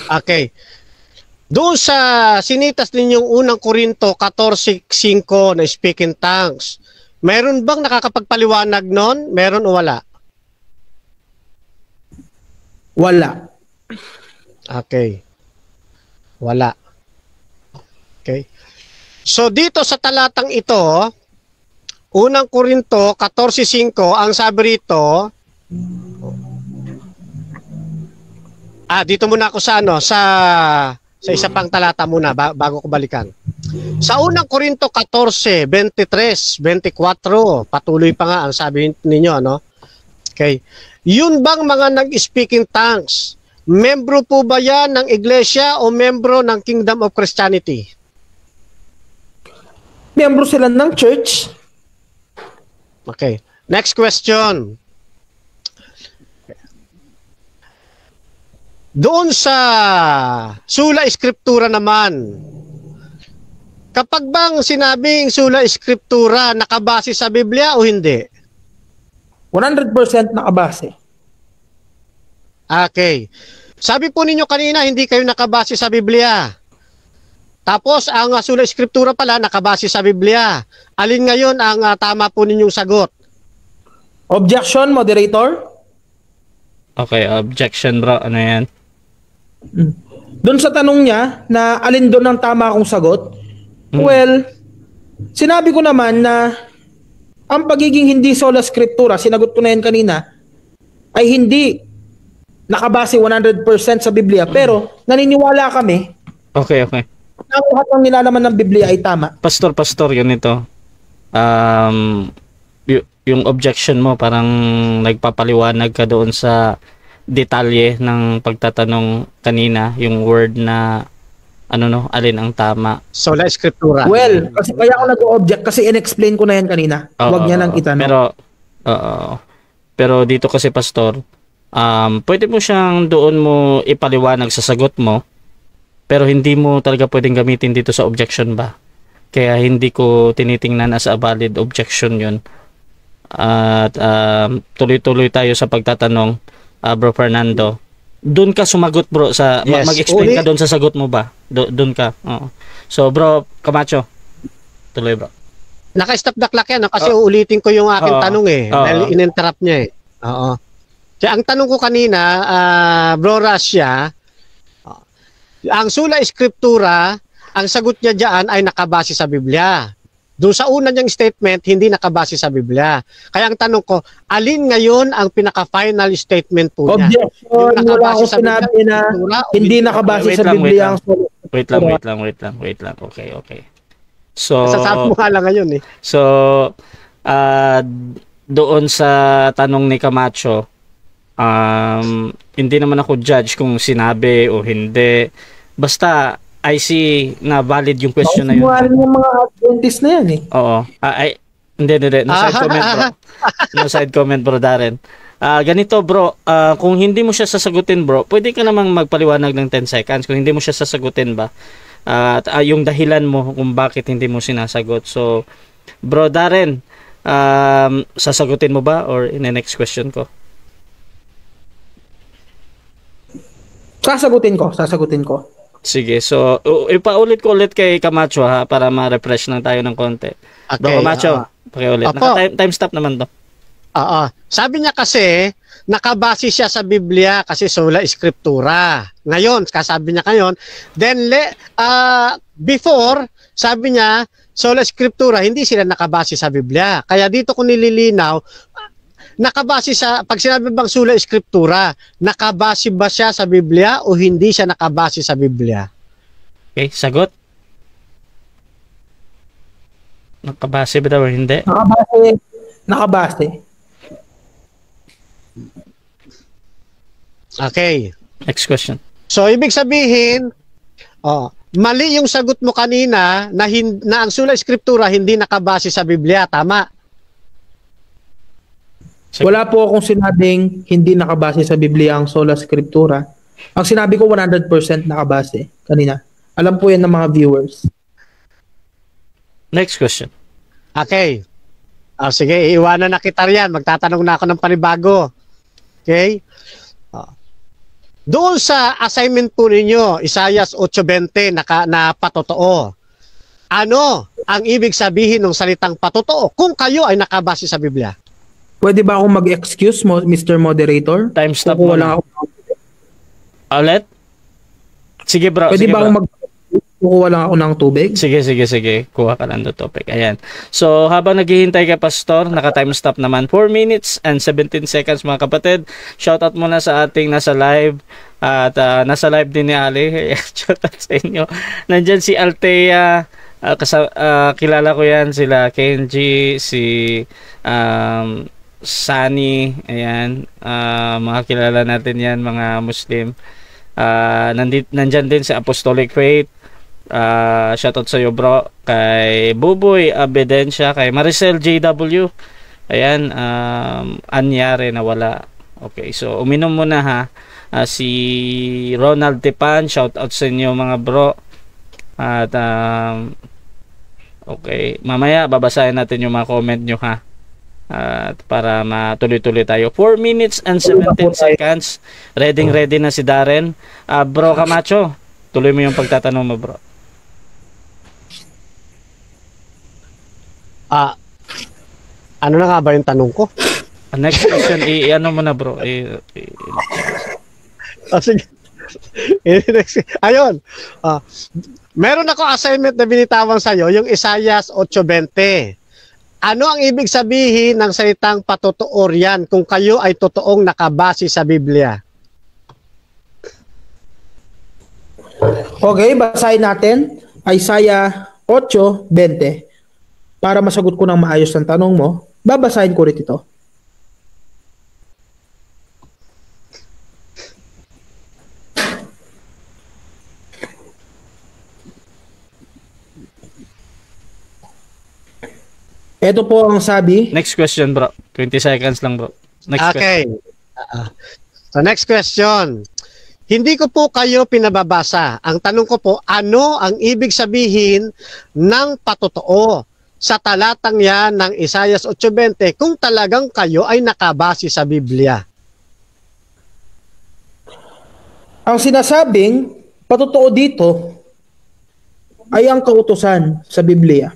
Okay. Doon sa sinitas ninyong unang Korinto 14:5 na speaking tongues, meron bang nakakapagpaliwanag nun? Meron o wala? Wala. Okay. Wala. Okay. So dito sa talatang ito, unang Korinto 14:5, ang sabi rito, dito muna ako sa sa isa pang talata muna bago ko balikan. Sa unang Korinto 14:23, 24, patuloy pa nga ang sabi ninyo, no? Okay. Yun bang mga nag-speaking tongues, membro po ba yan ng iglesia o membro ng Kingdom of Christianity? Miyembro sila ng church. Okay. Next question. Doon sa Sola Scriptura naman, kapag bang sinabing Sola Scriptura, nakabase sa Biblia o hindi? 100% nakabase. Okay. Sabi po ninyo kanina, hindi kayo nakabase sa Biblia. Tapos, ang Sola Scriptura pala, nakabase sa Biblia. Alin ngayon ang tama po ninyong sagot? Objection, moderator? Okay, objection bro. Ano yan? Doon sa tanong niya na alin doon ang tama akong sagot, well, sinabi ko naman na ang pagiging hindi sola scriptura, sinagot ko na yan kanina, ay hindi nakabase 100% sa Biblia, pero naniniwala kami Okay. na lahat ng nilalaman ng Biblia ay tama. Pastor, yun ito. Yung objection mo, parang nagpapaliwanag ka doon sa detalye ng pagtatanong kanina, yung word na alin ang tama. Sola Scriptura. Well, kasi kaya ako nag-object kasi in-explain ko na yan kanina. Huwag niya nang itanong. Pero dito kasi pastor, pwede mo siyang doon mo ipaliwanag sa sagot mo, pero hindi mo talaga pwedeng gamitin dito sa objection ba? Kaya hindi ko tinitingnan as a valid objection yun. At tuloy-tuloy tayo sa pagtatanong. Bro Fernando, doon ka sumagot bro sa yes, mag-explain ka doon sa sagot mo ba? Doon ka. Oo. So bro Camacho, tuloy bro. Naka-stop the clock yan kasi uulitin ko yung aking tanong dahil in-interrupt niya Oo. Kaya ang tanong ko kanina, Bro Rasya, ang Sola Scriptura, ang sagot niya diyan ay nakabase sa Biblia. Doon sa una niyang statement, hindi nakabase sa Biblia. Kaya ang tanong ko, alin ngayon ang pinaka-final statement po niya? Objection, wala akong sinabi na hindi nakabase sa Biblia ang Sola Scriptura. Wait lang. Okay. So, nasasabi mo nga lang ngayon So, doon sa tanong ni Camacho, hindi naman ako judge kung sinabi o hindi. Basta, I see na valid yung question na yun. Yung mga Adventist na yan Oo. Hindi. No side comment bro. No side comment bro Darren. Ganito bro, kung hindi mo siya sasagutin bro, pwede ka namang magpaliwanag ng 10 seconds kung hindi mo siya sasagutin ba. Yung dahilan mo kung bakit hindi mo sinasagot. So, bro Darren, sasagutin mo ba or in the next question ko? Sasagutin ko. Sige, so ipaulit ko ulit kay Camacho ha, para ma-refresh lang tayo ng konti. Okay, Bro Camacho, pakiulit. Naka-time stop naman to. Sabi niya kasi, nakabase siya sa Biblia kasi sola scriptura. Ngayon, kasabi niya ngayon, then before, sabi niya, sola scriptura, hindi sila nakabase sa Biblia. Kaya dito ko nililinaw, nakabase sa, pag sinabi bang sola scriptura, nakabase ba siya sa Biblia o hindi siya nakabase sa Biblia? Okay, sagot. Nakabase ba daw o hindi? Nakabase. Okay. Next question. So, ibig sabihin, mali yung sagot mo kanina na ang sola scriptura hindi nakabase sa Biblia. Tama? Wala po akong sinabing hindi nakabase sa Biblia ang sola scriptura. Ang sinabi ko 100% nakabase kanina. Alam po yan ng mga viewers. Next question. Okay. Sige, iiwanan na kita riyan. Magtatanong na ako ng panibago. Okay? Doon sa assignment po ninyo, Isaiah 8:20 na patotoo. Ano ang ibig sabihin ng salitang patotoo kung kayo ay nakabase sa Biblia? Pwede ba akong mag-excuse mo, Mr. Moderator? Time stop Kukuha mo lang na. ako. Ulit? Sige bro. Pwede sige, ba akong kukuha lang ako ng tubig? Sige. Kuha ka lang do topic. Ayan. So, habang naghihintay ka, Pastor, naka-time stop naman. 4 minutes and 17 seconds, mga kapatid. Shoutout muna sa ating nasa live. At nasa live din ni Ali. Shoutout sa inyo. Nandyan si Althea. Kilala ko yan. Sila Kenji, si Sunny. Ayan. Mga kilala natin yan, mga Muslim. Nandyan din si Apostolic Faith. Shoutout sa iyo bro, kay Buboy Abedensya, kay Maricel JW. Ayan, anyari na wala. Okay, so uminom muna ha. Si Ronald Tepan, shoutout sa inyo mga bro. At okay, mamaya babasahin natin yung mga comment nyo ha. At para matuloy-tuloy tayo. 4 minutes and 17 seconds. Ready na si Darren. Bro Camacho, tuloy mo yung pagtatanong mo bro. Ano na nga ba yung tanong ko? Next question, ano mo na bro? Sige. Ayun. Meron ako assignment na binitawan sa'yo, yung Isaiah 8:20. Ano ang ibig sabihin ng salitang patotoo riyan kung kayo ay totoong nakabase sa Biblia? Okay, basahin natin. Isaiah 8:20. Para masagot ko ng maayos ang tanong mo, babasahin ko rin ito. Ito po ang sabi. Next question bro. 20 seconds lang bro. Next Okay. So next question. Hindi ko po kayo pinababasa. Ang tanong ko po, ano ang ibig sabihin ng patotoo sa talatang yan ng Isaiah 8:20 kung talagang kayo ay nakabase sa Biblia? Ang sinasabing patotoo dito ay ang kautusan sa Biblia.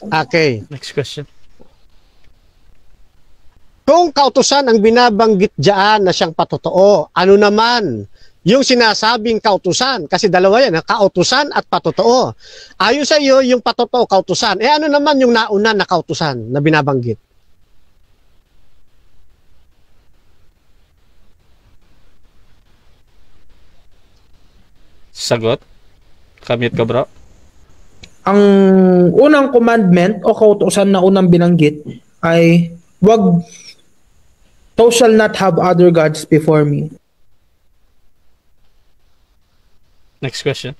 Okay. Next question. Kung kautusan ang binabanggit diyan na siyang patotoo, ano naman yung sinasabing kautusan? Kasi dalawa yan, kautusan at patotoo. Ayon sa iyo, yung patotoo, kautusan. Ano naman yung nauna na kautusan na binabanggit? Sagot? Kamit ka bro? Ang unang commandment o kautusan na unang binanggit ay thou shall not have other gods before me. Next question.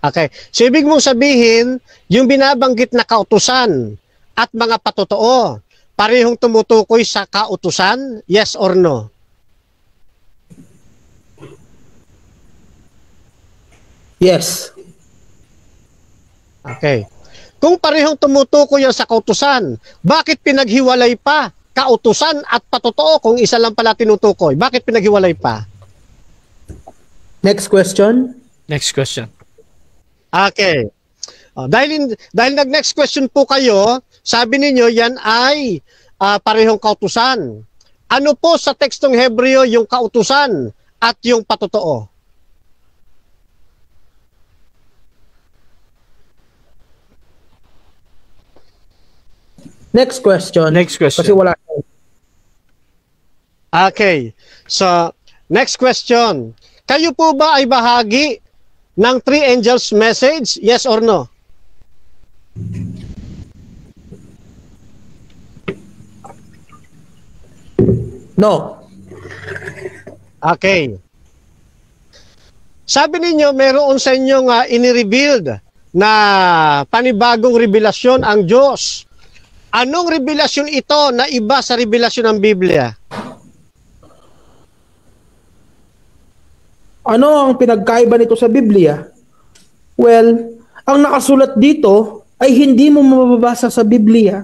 Okay. So ibig mong sabihin, yung binabanggit na kautusan at mga patotoo, parehong tumutukoy sa kautusan? Yes or no? Yes. Okay. Kung parehong tumutukoy yan sa kautusan, bakit pinaghiwalay pa kautusan at patotoo kung isa lang pala tinutukoy? Bakit pinaghiwalay pa? Next question. Next question. Okay. Dahil nag-next question po kayo, sabi ninyo yan ay parehong kautusan. Ano po sa tekstong Hebreo yung kautusan at yung patotoo? Next question. Next question. Kasi wala. Okay. So, next question. Kayo po ba ay bahagi ng three angels message? Yes or no? No. Okay. Sabi ninyo, meron sa inyong inirevealed na panibagong revelasyon ang Diyos. Anong revelasyon ito na iba sa revelasyon ng Biblia? Ano ang pinagkaiba nito sa Biblia? Well, ang nakasulat dito ay hindi mo mababasa sa Biblia.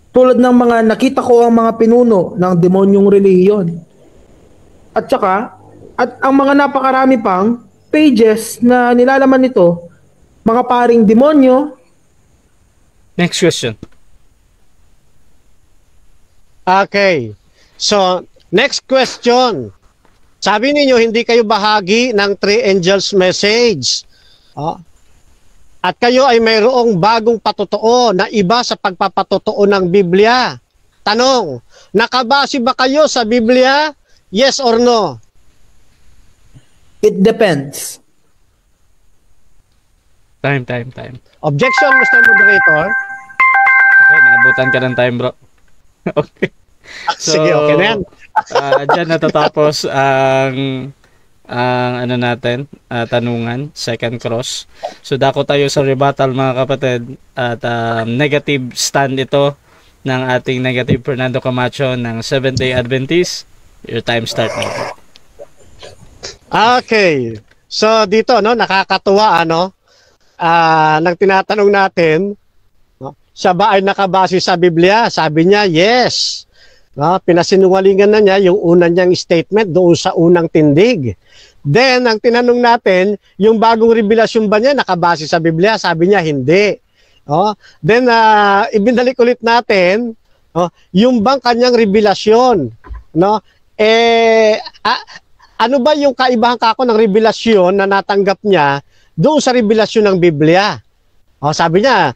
Tulad ng mga nakita ko ang mga pinuno ng demonyong relihiyon. At saka, ang mga napakarami pang pages na nilalaman nito, mga paring demonyo. Next question. Okay. So, next question. Sabi ninyo, hindi kayo bahagi ng three angels message. At kayo ay mayroong bagong patotoo na iba sa pagpapatotoo ng Biblia. Tanong, nakabase ba kayo sa Biblia? Yes or no? It depends. Time. Objection, Mr. Moderator. Okay, naabutan ka ng time, bro. Okay. Sige, okay na yan. Diyan natatapos ang ano natin, tanungan, second cross. So dako tayo sa rebuttal mga kapatid at negative stand ito ng ating negative Fernando Camacho ng Seventh-day Adventist. Your time start now. Okay. So dito nakakatuwa nang tinatanong natin, siya ba ay nakabase sa Biblia? Sabi niya, yes. Pinasinungalingan na niya yung unang niyang statement doon sa unang tindig. Then, ang tinanong natin, yung bagong revelasyon ba niya nakabase sa Biblia? Sabi niya, hindi. Then, ibinalik ulit natin, yung bang kanyang revelasyon? Ano ba yung kaibahan kako ng revelasyon na natanggap niya doon sa revelasyon ng Biblia? Sabi niya,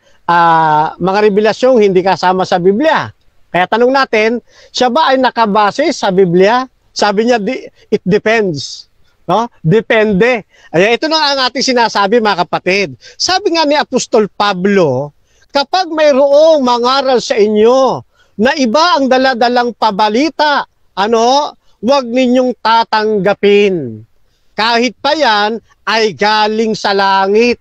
mga revelasyong hindi kasama sa Biblia. Kaya tanong natin, siya ba ay nakabase sa Biblia? Sabi niya, it depends. Depende. Ito na ang ating sinasabi mga kapatid. Sabi nga ni Apostol Pablo, kapag mayroong mangaral sa inyo na iba ang daladalang pabalita, huwag ninyong tatanggapin. Kahit pa yan ay galing sa langit.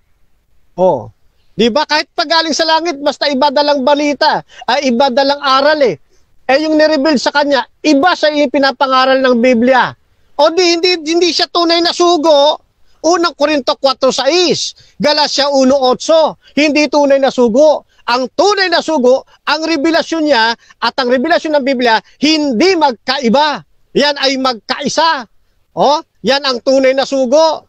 Di ba? Kahit pa galing sa langit, basta iba dalang balita, iba dalang aral yung nireveal sa kanya, iba sa ipinapangaral ng Biblia. Hindi siya tunay na sugo. Unang Korinto 4:6, Galatia 1:8, hindi tunay na sugo. Ang tunay na sugo, ang revelasyon niya at ang revelasyon ng Biblia, hindi magkaiba. Yan ay magkaisa. Yan ang tunay na sugo.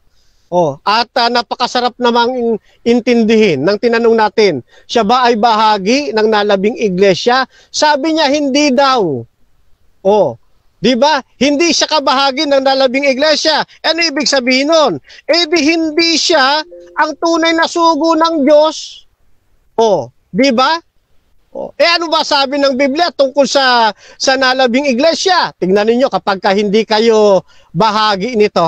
At napakasarap namang intindihin ng tinanong natin, siya ba ay bahagi ng nalabing iglesia? Sabi niya, hindi daw. Di ba? Hindi siya kabahagi ng nalabing iglesia. Ano ibig sabihin nun? Di hindi siya ang tunay na sugo ng Diyos. Di ba? Ano ba sabi ng Biblia tungkol sa nalabing iglesia? Tingnan niyo kapag hindi kayo bahagi nito,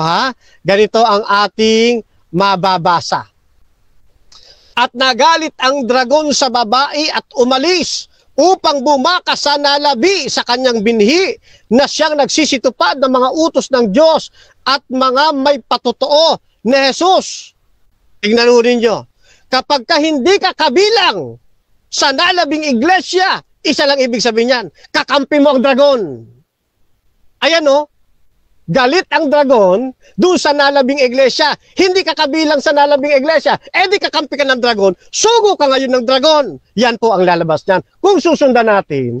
ganito ang ating mababasa. At nagalit ang dragon sa babae at umalis upang bumakas sa nalabi sa kanyang binhi na siyang nagsisitupad ng mga utos ng Diyos at mga may patotoo ni Jesus. Tingnan niyo, kapag hindi ka kabilang sa nalabing iglesia, isa lang ibig sabihin niyan, kakampi mo ang dragon. Ayan galit ang dragon doon sa nalabing iglesia. Hindi ka kabilang sa nalabing iglesia. Di kakampi ka ng dragon, sugo ka ngayon ng dragon. Yan po ang lalabas niyan. Kung susundan natin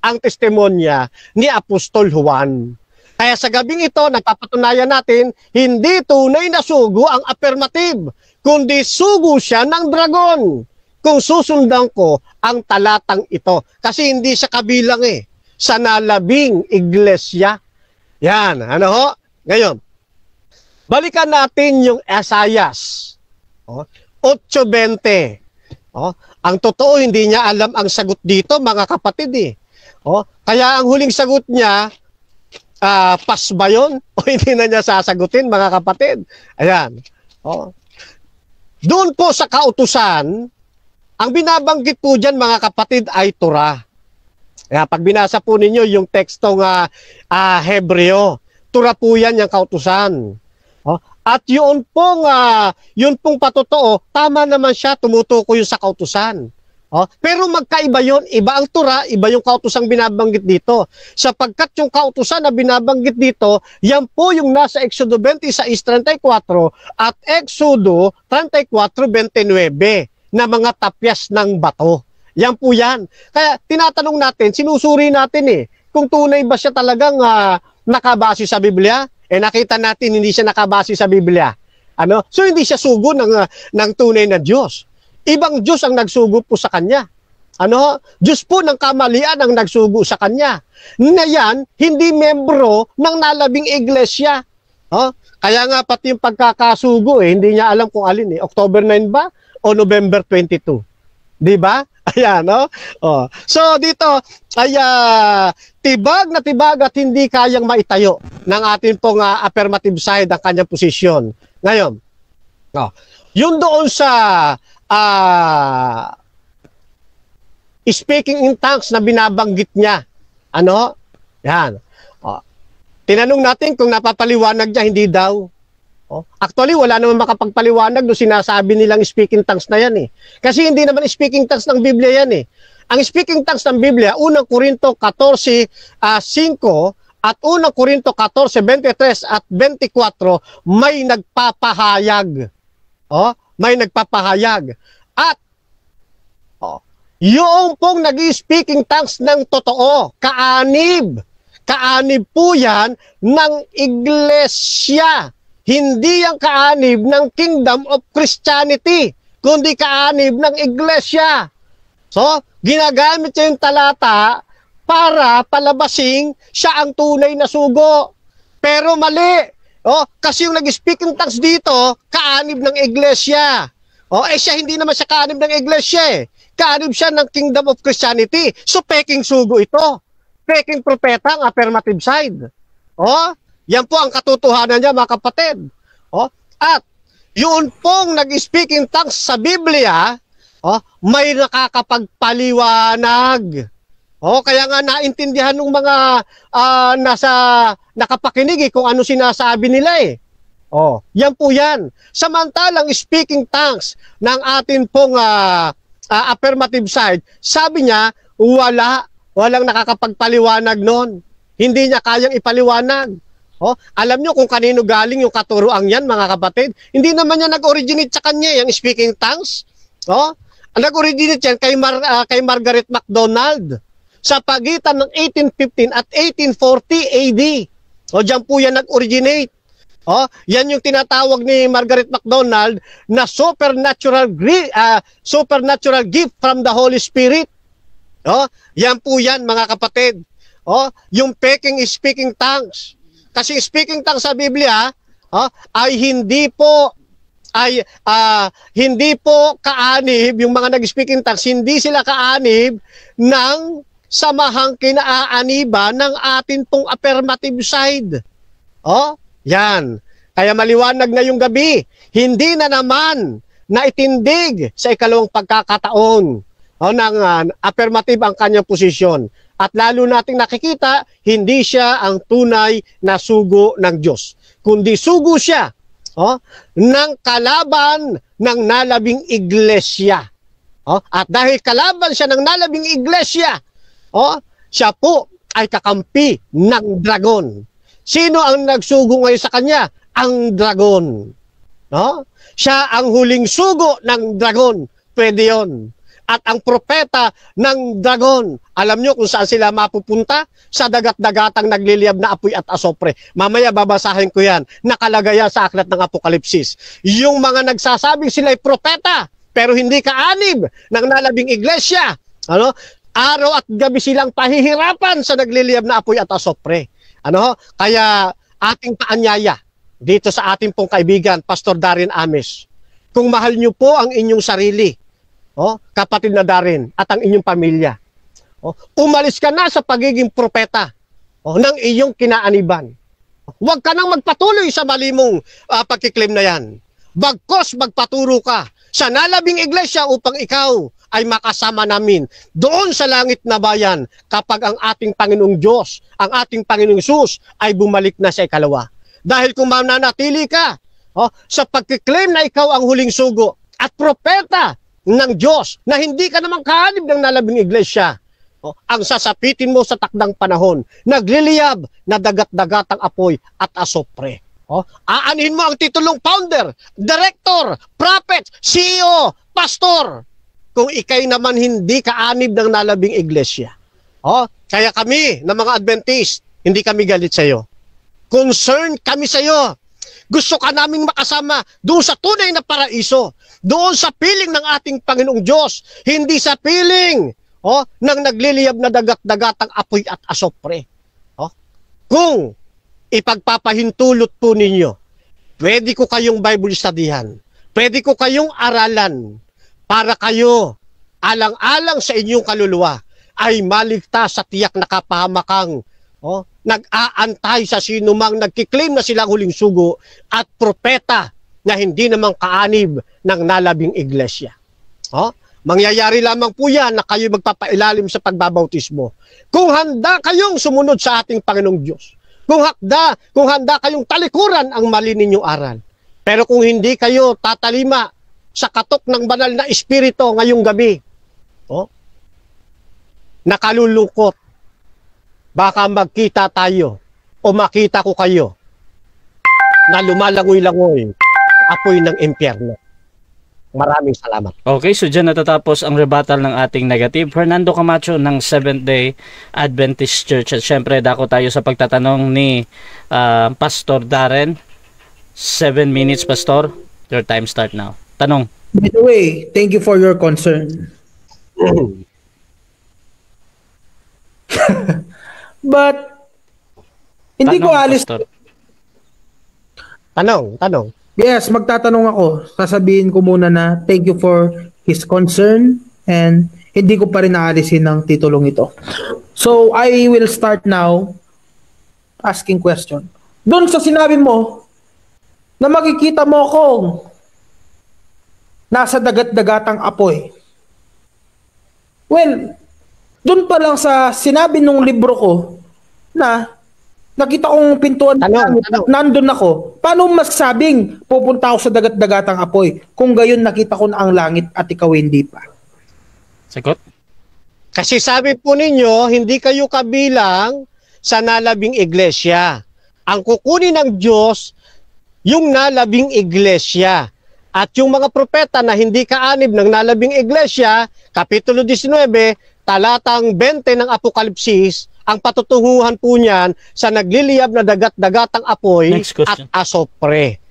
ang testimonya ni Apostol Juan. Kaya sa gabing ito, napapatunayan natin, hindi tunay na sugo ang affirmative, kundi sugo siya ng dragon. Kung susundan ko ang talatang ito. Kasi hindi siya kabilang sa nalabing iglesia. Yan, ano ho? Ngayon, balikan natin yung Esayas. 8:20. Ang totoo, hindi niya alam ang sagot dito, mga kapatid kaya ang huling sagot niya, pas ba yun? O hindi na niya sasagutin, mga kapatid? Ayan. Doon po sa kautusan, ang binabanggit po dyan, mga kapatid, ay Torah. Kaya pag binasa po ninyo yung tekstong Hebreo, Torah po yan yung kautusan. At yun pong patotoo, tama naman siya, tumutukoy yun sa kautusan. Pero magkaiba yun, iba ang Torah, iba yung kautusang binabanggit dito. Sapagkat yung kautusan na binabanggit dito, yan po yung nasa Exodo 26:34 at Exodo 34:29 na mga tapyas ng bato. Yan po yan. Kaya tinatanong natin, sinusuri natin kung tunay ba siya talagang nakabase sa Biblia. Nakita natin hindi siya nakabase sa Biblia. So hindi siya sugo ng tunay na Diyos. Ibang Diyos ang nagsugo po sa kanya. Diyos po ng kamalian ang nagsugo sa kanya. Na yan, hindi membro ng nalabing iglesia. Kaya nga pati yung pagkakasugo, hindi niya alam kung alin October 9 ba o November 22? Di ba? Ayan, So dito ay tibag na tibag at hindi kayang maitayo ng ating pong affirmative side ang kanyang posisyon. Ngayon, yun doon sa speaking in tongues na binabanggit niya. Yan. Tinanong natin kung napapaliwanag niya, hindi daw. Actually, wala naman makapagpaliwanag doon sinasabi nilang speaking tongues na yan Kasi hindi naman speaking tongues ng Biblia yan Ang speaking tongues ng Biblia, unang Korinto 14:5 at unang Korinto 14:23 at 24, may nagpapahayag. May nagpapahayag. At yung pong nag-speaking tongues ng totoo, kaanib. Kaanib po yan ng iglesia. Hindi ang kaanib ng Kingdom of Christianity, kundi kaanib ng iglesia. So, ginagamit niya yung talata para palabasing siya ang tunay na sugo. Pero mali. Kasi yung nag-speaking tongues dito, kaanib ng iglesia. Siya hindi naman siya kaanib ng iglesia Kaanib siya ng Kingdom of Christianity. So, peking sugo ito. Peking propeta ang affirmative side. Yan po ang katotohanan niya, mga kapatid. At yun pong nag-speaking tongues sa Biblia, may nakakapagpaliwanag. Kaya nga naintindihan ng mga nakapakinig kung ano sinasabi nila yan po yan. Samantalang speaking tongues ng atin pong affirmative side, sabi niya, walang nakakapagpaliwanag nun. Hindi niya kayang ipaliwanag. Alam nyo kung kanino galing yung katuroang yan, mga kapatid? Hindi naman niya nag-originate sa kanya, yung speaking tongues. Nag-originate yan kay Margaret MacDonald sa pagitan ng 1815 at 1840 AD. Diyan po yan nag-originate. Yan yung tinatawag ni Margaret MacDonald na supernatural gift from the Holy Spirit. Yan po yan, mga kapatid. Yung peking speaking tongues. Kasi speaking tongues sa Biblia ay hindi po kaanib, yung mga nag-speaking tongues, hindi sila kaanib ng samahang kinaaaniba ng atin pong affirmative side. Yan. Kaya maliwanag na yung gabi. Hindi na naman naitindig sa ikalawang pagkakataon ng affirmative ang kanyang posisyon. At lalo nating nakikita, hindi siya ang tunay na sugo ng Diyos. Kundi sugo siya ng kalaban ng nalabing iglesia. At dahil kalaban siya ng nalabing iglesia, siya po ay kakampi ng dragon. Sino ang nagsugo ngayon sa kanya? Ang dragon. No? Siya ang huling sugo ng dragon. Pwede yon. At ang propeta ng dragon, alam nyo kung saan sila mapupunta? Sa dagat-dagatang nagliliyab na apoy at asopre. Mamaya babasahin ko yan. Nakalagay yan sa aklat ng Apokalipsis. Yung mga nagsasabing sila'y propeta, pero hindi kaanib ng nalabing iglesia. Ano? Araw at gabi silang pahihirapan sa nagliliyab na apoy at asopre. Ano? Kaya ating paanyaya dito sa ating pong kaibigan, Pastor Darren Ames. Kung mahal nyo po ang inyong sarili, kapatid na Darren, at ang inyong pamilya, umalis ka na sa pagiging propeta ng iyong kinaaniban. Huwag ka nang magpatuloy sa mali mong pagkiklaim na yan. Bagkos magpaturo ka sa nalabing iglesia upang ikaw ay makasama namin doon sa langit na bayan kapag ang ating Panginoong Diyos, ang ating Panginoong Hesus ay bumalik na sa ikalawa. Dahil kung mananatili ka sa pagkiklaim na ikaw ang huling sugo at propeta ng Diyos na hindi ka naman kaanib ng nalabing iglesia, ang sasapitin mo sa takdang panahon, nagliliyab na dagat-dagatang apoy at asopre. Aanhin mo ang titulong founder, director, prophet, CEO, pastor, kung ikay naman hindi kaanib ng nalabing iglesia. Kaya kami, na mga Adventist, hindi kami galit sa iyo. Concerned kami sa iyo. Gusto ka naming makasama doon sa tunay na paraiso, doon sa piling ng ating Panginoong Diyos, hindi sa piling ng nagliliyab na dagat-dagatang apoy at asopre. Kung ipagpapahintulot po ninyo, pwede ko kayong Bible studyhan, pwede ko kayong aralan para kayo, alang-alang sa inyong kaluluwa, ay maligtas sa tiyak na kapahamakang nag-aantay sa sinumang nagkiklaim na silang huling sugo at propeta na hindi namang kaanib ng nalabing iglesia. Mangyayari lamang po yan na kayo magpapailalim sa pagbabautismo. Kung handa kayong sumunod sa ating Panginoong Diyos, kung handa kayong talikuran ang mali ninyong aral. Pero kung hindi kayo tatalima sa katok ng banal na espiritu ngayong gabi, nakalulungkot, baka magkita tayo o makita ko kayo na lumalangoy-langoy apoy ng impyerno. Maraming salamat. Okay, so dyan natatapos ang rebuttal ng ating negative. Fernando Camacho ng Seventh-day Adventist Church. At syempre, dako tayo sa pagtatanong ni Pastor Darren. 7 minutes, Pastor. Your time start now. Tanong. By the way, thank you for your concern. But, hindi ko alis. Pastor. Tanong. Yes, magtatanong ako. Sasabihin ko muna na thank you for his concern and hindi ko pa rin naalisin ng titulong ito. So, I will start now asking question. Doon sa sinabi mo na makikita mo akong nasa dagat-dagatang apoy. Well, doon pa lang sa sinabi nung libro ko na nakita kong pintuan, nandun ako. Paano masabing pupunta ako sa dagat-dagatang apoy kung gayon nakita ko na ang langit at ikaw hindi pa? Sagot? Kasi sabi po ninyo, hindi kayo kabilang sa nalabing iglesia. Ang kukunin ng Diyos, yung nalabing iglesia. At yung mga propeta na hindi kaanib ng nalabing iglesia, Kapitulo 19, talatang 20 ng Apokalipsis, ang patutunguhan po niyan sa nagliliyab na dagat-dagatang apoy at asopre.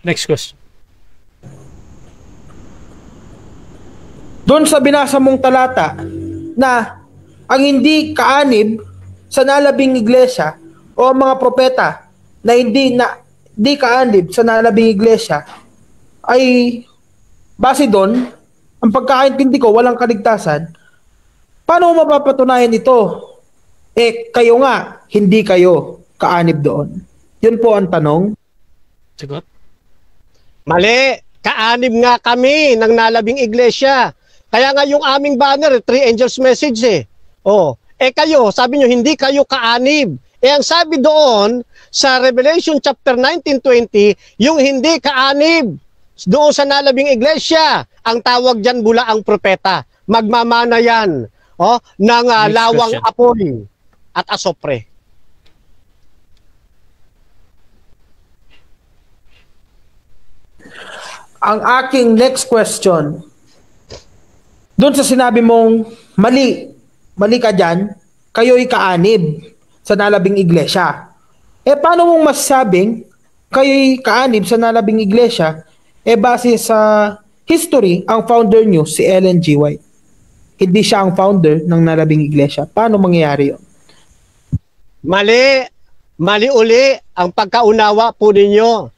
Next question. Doon sa binasa mong talata na ang hindi kaanib sa nalabing iglesia o mga propeta na hindi kaanib sa nalabing iglesia ay base doon, ang pagkakaintindi ko, walang kaligtasan. Paano mo mapapatunayan ito? Kayo nga, hindi kayo kaanib doon. Yun po ang tanong. Sagot? Mali, kaanib nga kami ng nalabing iglesia. Kaya nga yung aming banner, 3 angels message kayo, sabi nyo, hindi kayo kaanib. Ang sabi doon, sa Revelation chapter 19:20, yung hindi kaanib, doon sa nalabing iglesia, ang tawag dyan bulaang propeta. Magmamana yan. ng Next lawang question. apoy at asopre. Ang aking next question, doon sa sinabi mong mali ka dyan, kayo'y kaanib sa nalabing iglesia. Paano mong masasabing kayo'y kaanib sa nalabing iglesia? Base sa history, ang founder nyo, si Ellen G. White. Hindi siya ang founder ng nalabing iglesia. Paano mangyayari yun? Mali uli ang pagkaunawa po ninyo.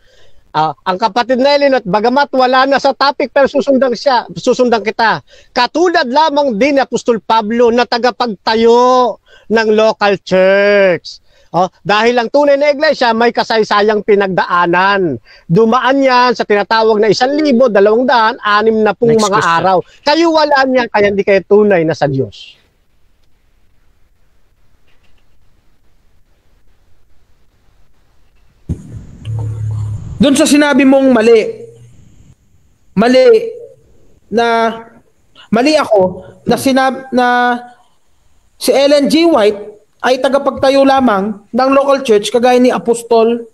Ang kapatid na Ellen, at bagamat wala na sa topic pero susundan kita. Katulad lamang din ni Apostol Pablo na tagapagtayo ng local church. Dahil ang tunay na iglesia may kasaysayang pinagdaanan. Dumaan yan sa tinatawag na 1,260 na pong Next mga question. araw. Kayo wala niyan, kaya hindi kayo tunay na sa Diyos. Doon sa sinabi mong mali ako na si Ellen G. White ay tagapagtayo lamang ng local church kagaya ni Apostol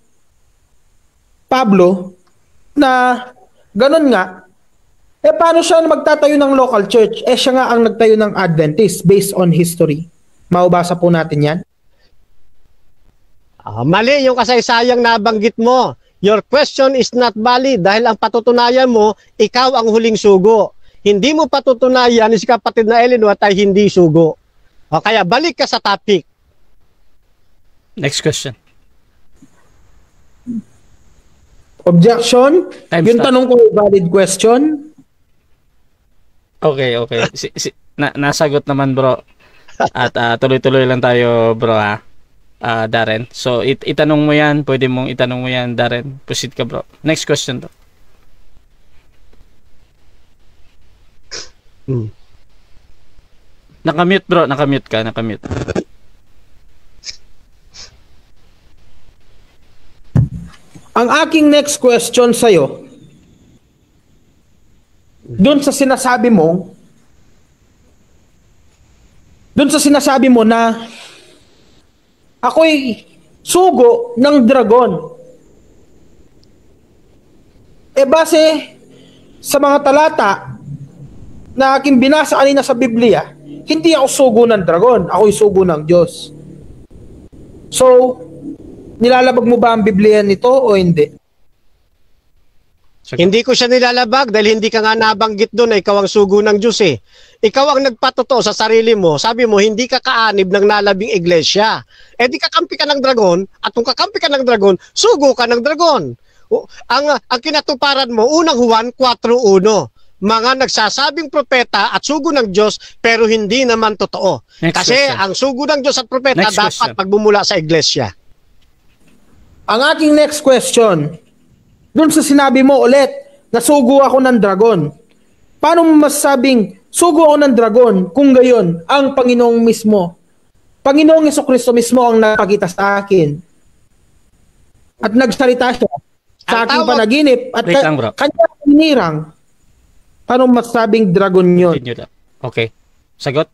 Pablo na ganun nga. Paano siya magtatayo ng local church? Siya nga ang nagtayo ng Adventist based on history. Maubasa po natin yan. Mali yung kasaysayang nabanggit mo. Your question is not valid dahil ang patutunayan mo, ikaw ang huling sugo. Hindi mo patutunayan si kapatid na Ellen White ay hindi sugo. Kaya balik ka sa topic. Next question. Objection? Time Yung stop. tanong ko, valid question? Okay. Nasagot naman, bro. At tuloy-tuloy lang tayo, bro, ha? Darren. So, itanong mo yan. Pwede mong itanong mo yan, Darren. Proceed ka, bro. Next question to. Nakamute, bro. Nakamute ka. Nakamute. Ang aking next question sa'yo, doon sa sinasabi mo na ako'y sugo ng dragon. Base sa mga talata na aking binasa kanina sa Biblia, hindi ako sugo ng dragon, ako'y sugo ng Diyos. So, nilalabag mo ba ang Biblia nito o hindi? Hindi ko siya nilalabag dahil hindi ka nga nabanggit doon na ikaw ang sugo ng Diyos eh. Ikaw ang nagpatotoo sa sarili mo. Sabi mo, hindi ka kaanib ng nalabing iglesia. Di kakampi ka ng dragon, at kung kakampi ka ng dragon, sugo ka ng dragon. Ang kinatuparan mo, unang Juan 4:1. Mga nagsasabing propeta at sugo ng Diyos pero hindi naman totoo. Next Kasi question. ang sugo ng Diyos at propeta Next dapat question. magbumula sa iglesia. Ang aking next question, dun sa sinabi mo ulit, na sugo ako ng dragon. Paano mo masabing sugo ako ng dragon kung gayon ang Panginoong mismo? Panginoong Jesucristo mismo ang napakita sa akin. At nagsalita siya sa Ang aking tawag- panaginip at Wait lang, bro. kanya hinirang. Paano masabing dragon yun? Continue lang. Okay. Sagot?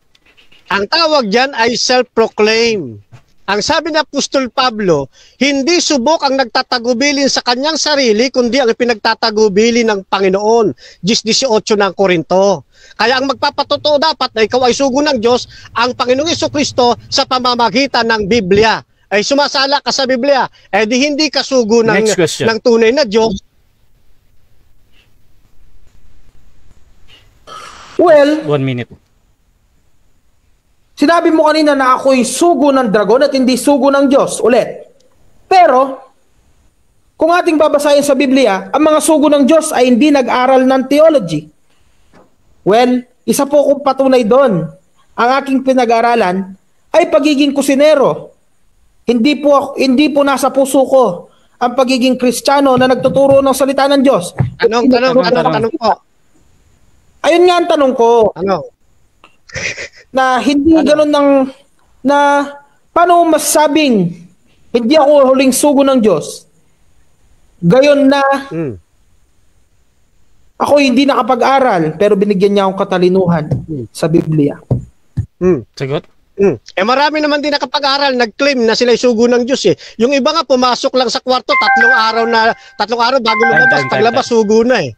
Ang tawag dyan ay self-proclaim. Ang sabi ni Apostol Pablo, hindi subok ang nagtatagubilin sa kanyang sarili, kundi ang pinagtatagubilin ng Panginoon. 10:18 ng Korinto. Kaya ang magpapatotoo dapat na ikaw ay sugo ng Diyos, ang Panginoong Jesucristo sa pamamagitan ng Biblia. Ay sumasala ka sa Biblia, di hindi ka sugo Next question. ng tunay na Diyos. Well, 1 minute. sinabi mo kanina na ako'y sugo ng dragon at hindi sugo ng Diyos. Ulit. Pero, kung ating babasahin sa Biblia, ang mga sugo ng Diyos ay hindi nag-aral ng theology. Well, isa po kong patunay doon. Ang aking pinag-aralan ay pagiging kusinero. Hindi po nasa puso ko ang pagiging Kristiyano na nagtuturo ng salita ng Diyos. Tanong po. Ayun nga ang tanong ko. Ano? Na hindi ganun na paano masabing hindi ako huling sugo ng Diyos. Gayon na ako hindi nakapag-aral pero binigyan niya akong katalinuhan sa Biblia. Sagot? Marami naman din nakapag-aral, nag-claim na sila'y sugo ng Diyos eh. Yung iba nga pumasok lang sa kwarto, tatlong araw bago lumabas, paglabas sugo na eh.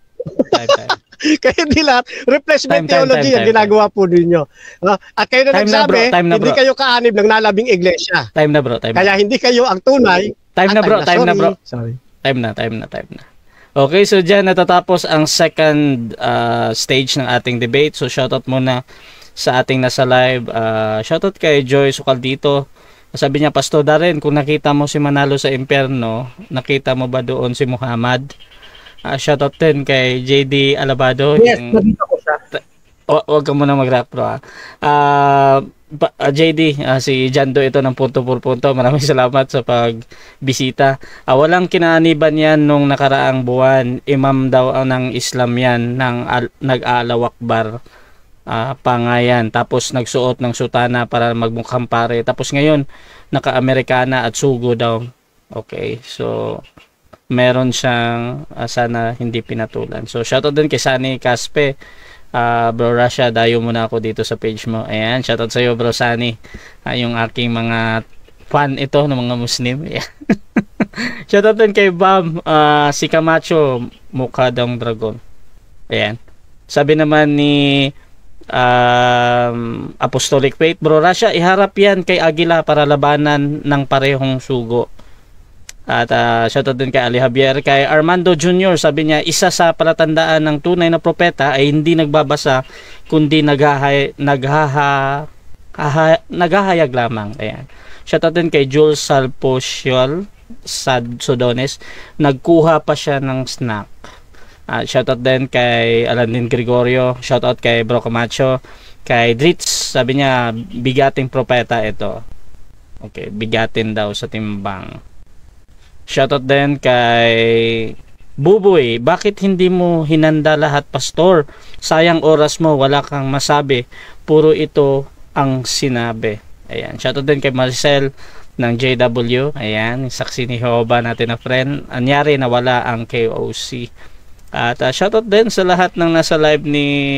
Time. Kaya hindi lahat, replacement theology time, yan, ginagawa po ninyo. At kayo na nagsabi, hindi kayo kaanib ng nalabing iglesia. Time na bro. Kaya hindi kayo ang tunay. Time na bro. Sorry. Time na. Okay, so dyan natatapos ang second stage ng ating debate. So shoutout muna sa ating nasa live. Shoutout kay Joy Sukaldito. Sabi niya, Pastor Darren, kung nakita mo si Manalo sa impyerno, nakita mo ba doon si Muhammad? Shoutout din kay JD Alabado. Yes, nakita ko siya. Huwag ka muna mag-rap bro. JD, si Jando ito ng punto por punto. Maraming salamat sa pagbisita. Walang kinaaniban yan nung nakaraang buwan. Imam daw ng Islam yan, nag-Allahu Akbar. Pangayan. Tapos nagsuot ng sutana para magmukhang pare. Tapos ngayon, naka-Amerikana at sugo daw. Okay, so meron siyang sana hindi pinatulan. So shoutout din kay Sani Caspe. Bro Rasha, dayo muna ako dito sa page mo. Ayan, shoutout sa iyo bro Sani. Yung aking mga fan ito ng mga Muslim. Yeah. Shoutout din kay Bam, si Camacho, mukha daw dragon. Ayan. Sabi naman ni Apostolic Faith, bro Rasha, iharap yan kay Aguila para labanan ng parehong sugo. At shoutout din kay Ali Javier. Kay Armando Jr., sabi niya, isa sa palatandaan ng tunay na propeta ay hindi nagbabasa kundi naghahayag lamang. Ayan. Shoutout din kay Jules Salposiol Sodones, nagkuha pa siya ng snack. Shoutout din kay Alandin Gregorio. Shoutout kay Bro Camacho. Kay Dritz, sabi niya, bigating propeta ito. Okay, bigatin daw sa timbang. Shoutout din kay Buboy, bakit hindi mo hinanda lahat, Pastor? Sayang oras mo, wala kang masabi. Puro ito ang sinabi. Ayan. Shoutout din kay Marcel ng JW. Ayan, saksi ni Jehovah natin na friend. Anyari na wala ang KOC. At shoutout din sa lahat ng nasa live ni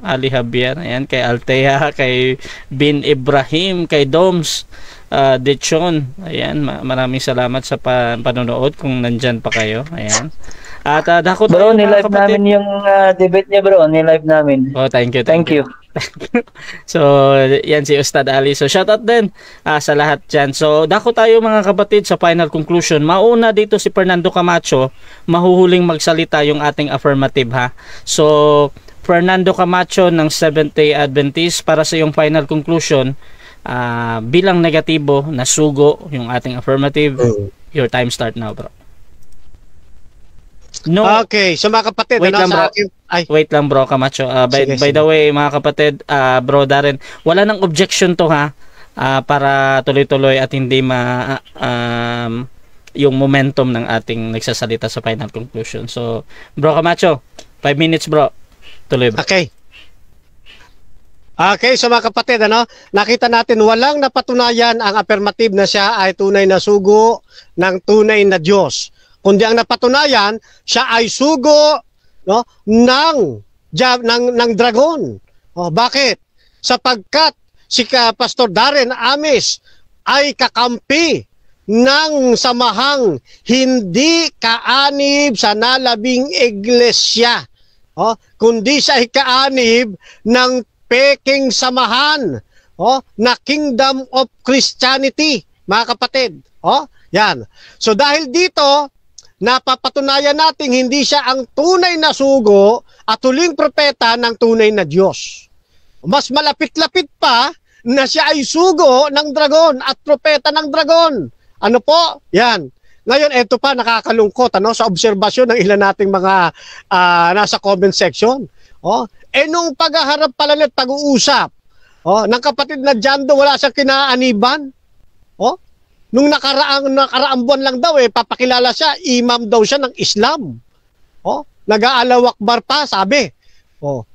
Ali Javier. Ayan, kay Altea, kay Bin Ibrahim, kay Doms Dechon. Ayan, maraming salamat sa panonood kung nandyan pa kayo. Ayan. At dako bro, nilive namin yung debate niya bro, nilive namin. Oh, thank you. So, yan si Ustad Ali. So, shoutout din sa lahat dyan. So, dako tayo mga kapatid sa final conclusion. Mauna dito si Fernando Camacho, mahuhuling magsalita yung ating affirmative ha. So, Fernando Camacho ng Seventh-day Adventist, para sa yung final conclusion, bilang negatibo, nasugo yung ating affirmative. Your time start now, bro. No. Okay, so mga kapatid, wait lang bro Camacho. By the way, mga kapatid, bro Darren, wala nang objection to ha, para tuloy-tuloy at hindi yung momentum ng ating nagsasalita sa final conclusion. So, bro Camacho, 5 minutes bro. Tuloy bro. Okay, so mga kapatid, nakita natin walang napatunayan ang affirmative na siya ay tunay na sugo ng tunay na Diyos. Kundi ang napatunayan, siya ay sugo ng dragon. Bakit? Sapagkat si Pastor Darren Amis ay kakampi ng samahang hindi kaanib sa nalabing iglesia. Kundi siya ay kaanib ng peking samahan na Kingdom of Christianity, mga kapatid. Yan. So dahil dito, napapatunayan natin hindi siya ang tunay na sugo at huling propeta ng tunay na Diyos. Mas malapit-lapit pa na siya ay sugo ng dragon at propeta ng dragon. Ano po? Yan. Ngayon, eto pa, nakakalungkot sa obserbasyon ng ilan nating mga nasa comment section. Nung paghaharap pala at pag-uusap ng kapatid na Jando, wala siyang kinaaniban. Nung nakaraang buwan lang daw, papakilala siya, imam daw siya ng Islam. Nag-Allahu Akbar pa, sabi.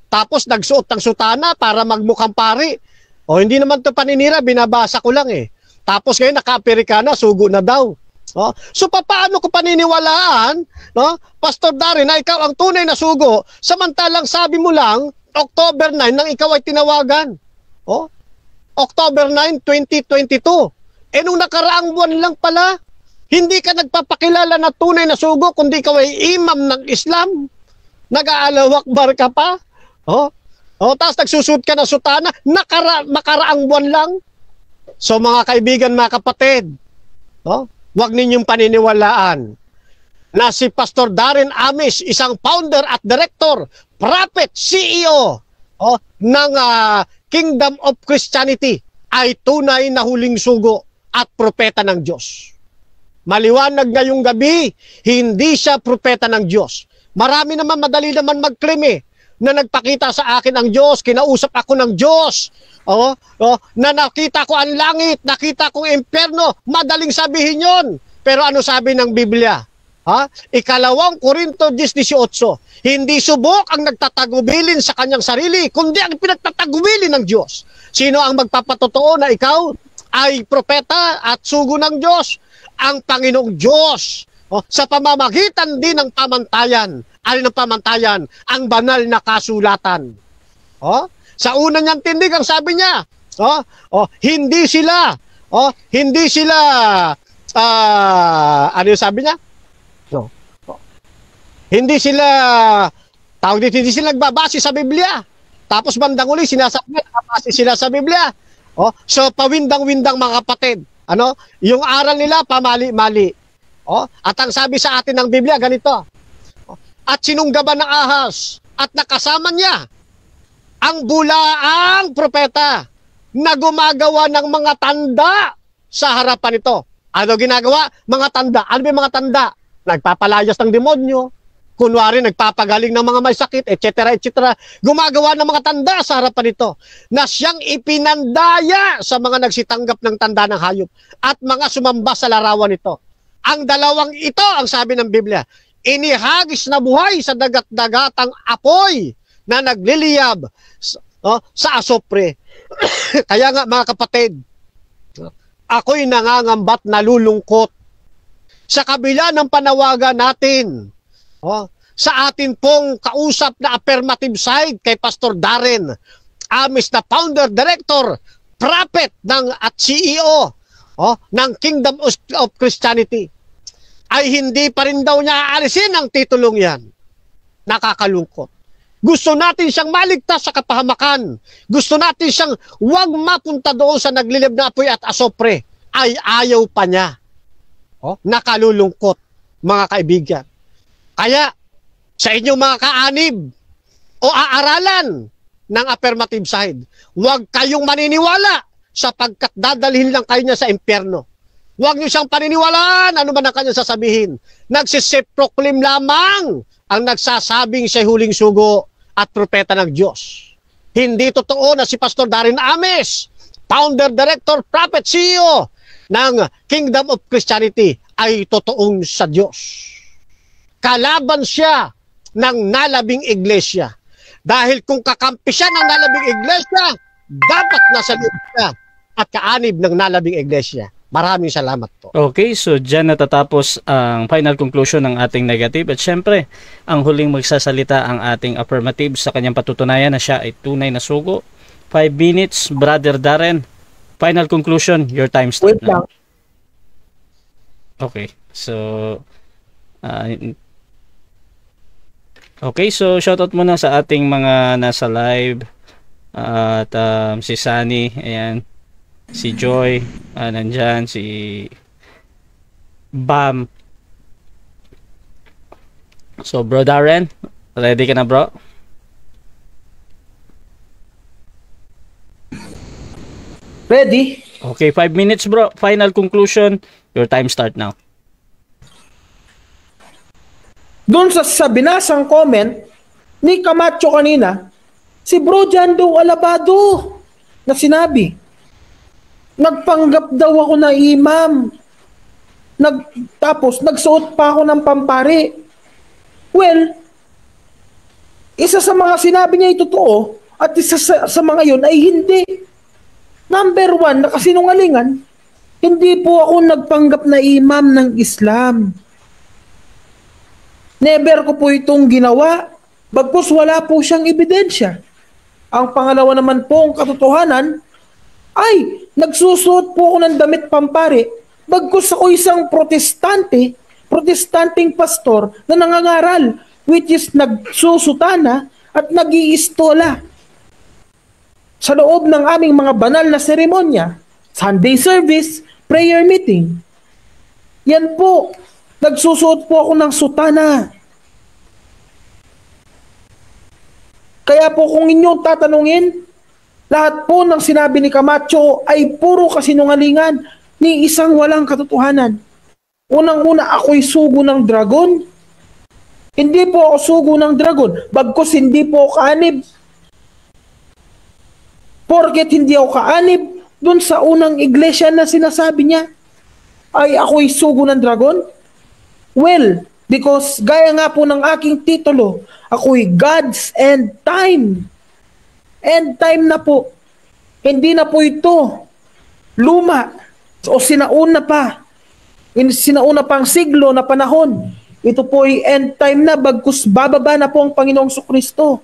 Tapos nagsuot ng sutana para magmukhang pari. Hindi naman to paninira, binabasa ko lang Tapos ngayon naka-Amerikana, sugo na daw. So paano ko paniniwalaan, Pastor Darren, na ikaw ang tunay na sugo, samantalang sabi mo lang, October 9 nang ikaw ay tinawagan. October 9, 2022. Nung nakaraang buwan lang pala, hindi ka nagpapakilala na tunay na sugo, kundi ikaw ay imam ng Islam. Nag-aalawak bar ka pa. Tapos nagsusut ka na sutana, makaraang buwan lang. So mga kaibigan, mga kapatid, huwag ninyong paniniwalaan na si Pastor Darren Ames, isang founder at director, prophet, CEO ng Kingdom of Christianity, ay tunay na huling sugo at propeta ng Diyos. Maliwanag ngayong gabi, hindi siya propeta ng Diyos. Marami naman, madali naman mag-claim na nagpakita sa akin ang Diyos, kinausap ako ng Diyos, na nakita ko ang langit, nakita ko ang impyerno, madaling sabihin yon. Pero ano sabi ng Biblia? Ikalawang Korinto 10:18, hindi subok ang nagtatagubilin sa kanyang sarili, kundi ang pinagtatagubilin ng Diyos. Sino ang magpapatotoo na ikaw ay propeta at sugo ng Diyos? Ang Panginoong Diyos. Sa pamamagitan din ng pamantayan. Alin ang pamantayan? Ang banal na kasulatan. Sa una niyang tindig, ang sabi niya, hindi sila, ano yung sabi niya? Hindi sila nagbabase sa Biblia. Tapos bandang uli, sinasabi niya, nakabase sila sa Biblia. So, pawindang-windang mga kapatid. Yung aral nila, pamali-mali. At ang sabi sa atin ng Biblia, ganito. At sinunggaban ng ahas, at nakasama niya ang bulaang propeta na gumagawa ng mga tanda sa harapan nito. Ano ginagawa? Mga tanda. Ano ba mga tanda? Nagpapalayas ng demonyo, kunwari nagpapagaling ng mga may sakit, etc., etc. Gumagawa ng mga tanda sa harapan nito na siyang ipinandaya sa mga nagsitanggap ng tanda ng hayop at mga sumamba sa larawan nito. Ang dalawang ito, ang sabi ng Biblia, inihagis na buhay sa dagat-dagatang apoy na nagliliyab sa asopre. Kaya nga mga kapatid, ako'y nangangambat, nalulungkot sa kabila ng panawagan natin sa atin pong kausap na affirmative side kay Pastor Darren Ames, na founder, director, prophet at CEO ng Kingdom of Christianity, ay hindi pa rin daw niya aalisin ang titulong yan. Nakakalungkot. Gusto natin siyang maligtas sa kapahamakan. Gusto natin siyang huwag mapunta doon sa naglilib na apoy at asopre. Ay ayaw pa niya. Nakalulungkot, mga kaibigan. Kaya, sa inyong mga kaanib o aaralan ng affirmative side, huwag kayong maniniwala sapagkat dadalhin lang kayo niya sa impyerno. Huwag niyo siyang paniniwalaan, ano man ang kanyang sasabihin. Nagsisip-proclaim lamang ang nagsasabing siya huling sugo at propeta ng Diyos. Hindi totoo na si Pastor Darren Ames, founder, director, prophet, CEO ng Kingdom of Christianity, ay totoong sa Diyos. Kalaban siya ng nalabing iglesia. Dahil kung kakampi siya ng nalabing iglesia, dapat nasa loob siya at kaanib ng nalabing iglesia. Maraming salamat po. Okay, so dyan natatapos ang final conclusion ng ating negative. At syempre, ang huling magsasalita ang ating affirmative sa kanyang patutunayan na siya ay tunay na sugo. 5 minutes, Brother Darren. Final conclusion, your time starts now. Okay, so shoutout muna sa ating mga nasa live. At si Sunny, ayan. Si Joy, nandyan, si Bam. So, Bro Darren, ready ka na, bro? Ready? Okay, 5 minutes, bro. Final conclusion. Your time start now. Doon sa binasang comment ni Camacho kanina, si Bro Jando Alabado na sinabi, nagpanggap daw ako na imam. Tapos nagsuot pa ako ng pampari. Well, isa sa mga sinabi niya ay totoo at isa sa mga yun ay hindi. Number 1, nakasinungalingan. Hindi po ako nagpanggap na imam ng Islam. Never ko po itong ginawa. Bagkus wala po siyang ebidensya. Ang pangalawa naman po ang katotohanan, ay, nagsusuot po ako ng damit pampare, bagkus ako isang protestanteng pastor na nangangaral, which is nagsusutana at nag-iistola sa loob ng aming mga banal na seremonya, Sunday service, prayer meeting. Yan po, nagsusuot po ako ng sutana. Kaya po kung inyong tatanungin, lahat po ng sinabi ni Camacho ay puro kasinungalingan ni isang walang katotohanan. Unang-una, ako'y sugo ng dragon. Hindi po ako sugo ng dragon, bagkus hindi po ako kaanib. Porket hindi ako kaanib, dun sa unang iglesia na sinasabi niya, ay ako'y sugo ng dragon? Well, because gaya nga po ng aking titulo, ako'y God's end time. End time na po. Hindi na po ito luma o sinauna pa. Sinauna pang siglo na panahon. Ito po ay end time na, bagkus bababa na po ang Panginoong Kristo.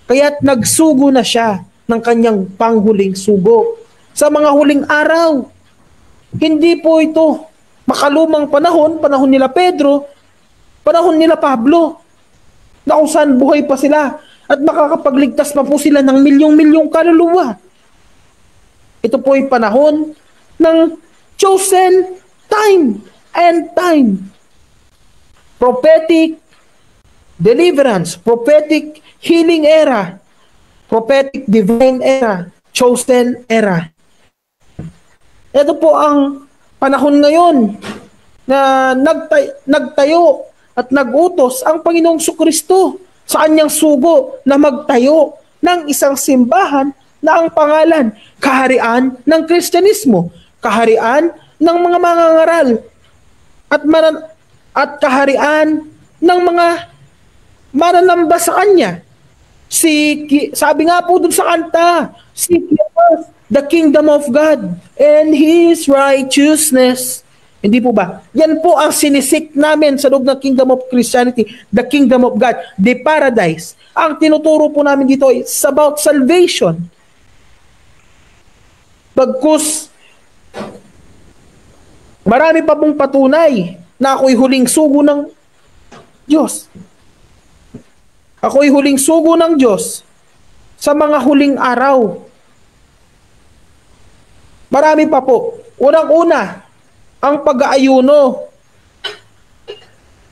Kaya't nagsugo na siya ng kanyang panghuling sugo. Sa mga huling araw, hindi po ito makalumang panahon, panahon nila Pedro, panahon nila Pablo, na kung saan buhay pa sila at makakapagligtas pa po sila ng milyong-milyong kaluluwa. Ito po ay panahon ng chosen time and time. Prophetic deliverance, prophetic healing era, prophetic divine era, chosen era. Ito po ang panahon ngayon na nagtayo at nagutos ang Panginoong Kristo sa kanyang sugo na magtayo ng isang simbahan na ang pangalan, kaharian ng Kristyanismo, kaharian ng mga mangangaral, at kaharian ng mga mananamba sa kanya. Sabi nga po dun sa kanta, seek ye first the kingdom of God and His righteousness. Hindi po ba? Yan po ang sinisik namin sa loob ng kingdom of Christianity, the kingdom of God, the paradise. Ang tinuturo po namin dito is about salvation. Bagkus, marami pa pong patunay na ako'y huling sugo ng Diyos. Ako'y huling sugo ng Diyos sa mga huling araw. Marami pa po. Unang-una, ang pag-aayuno.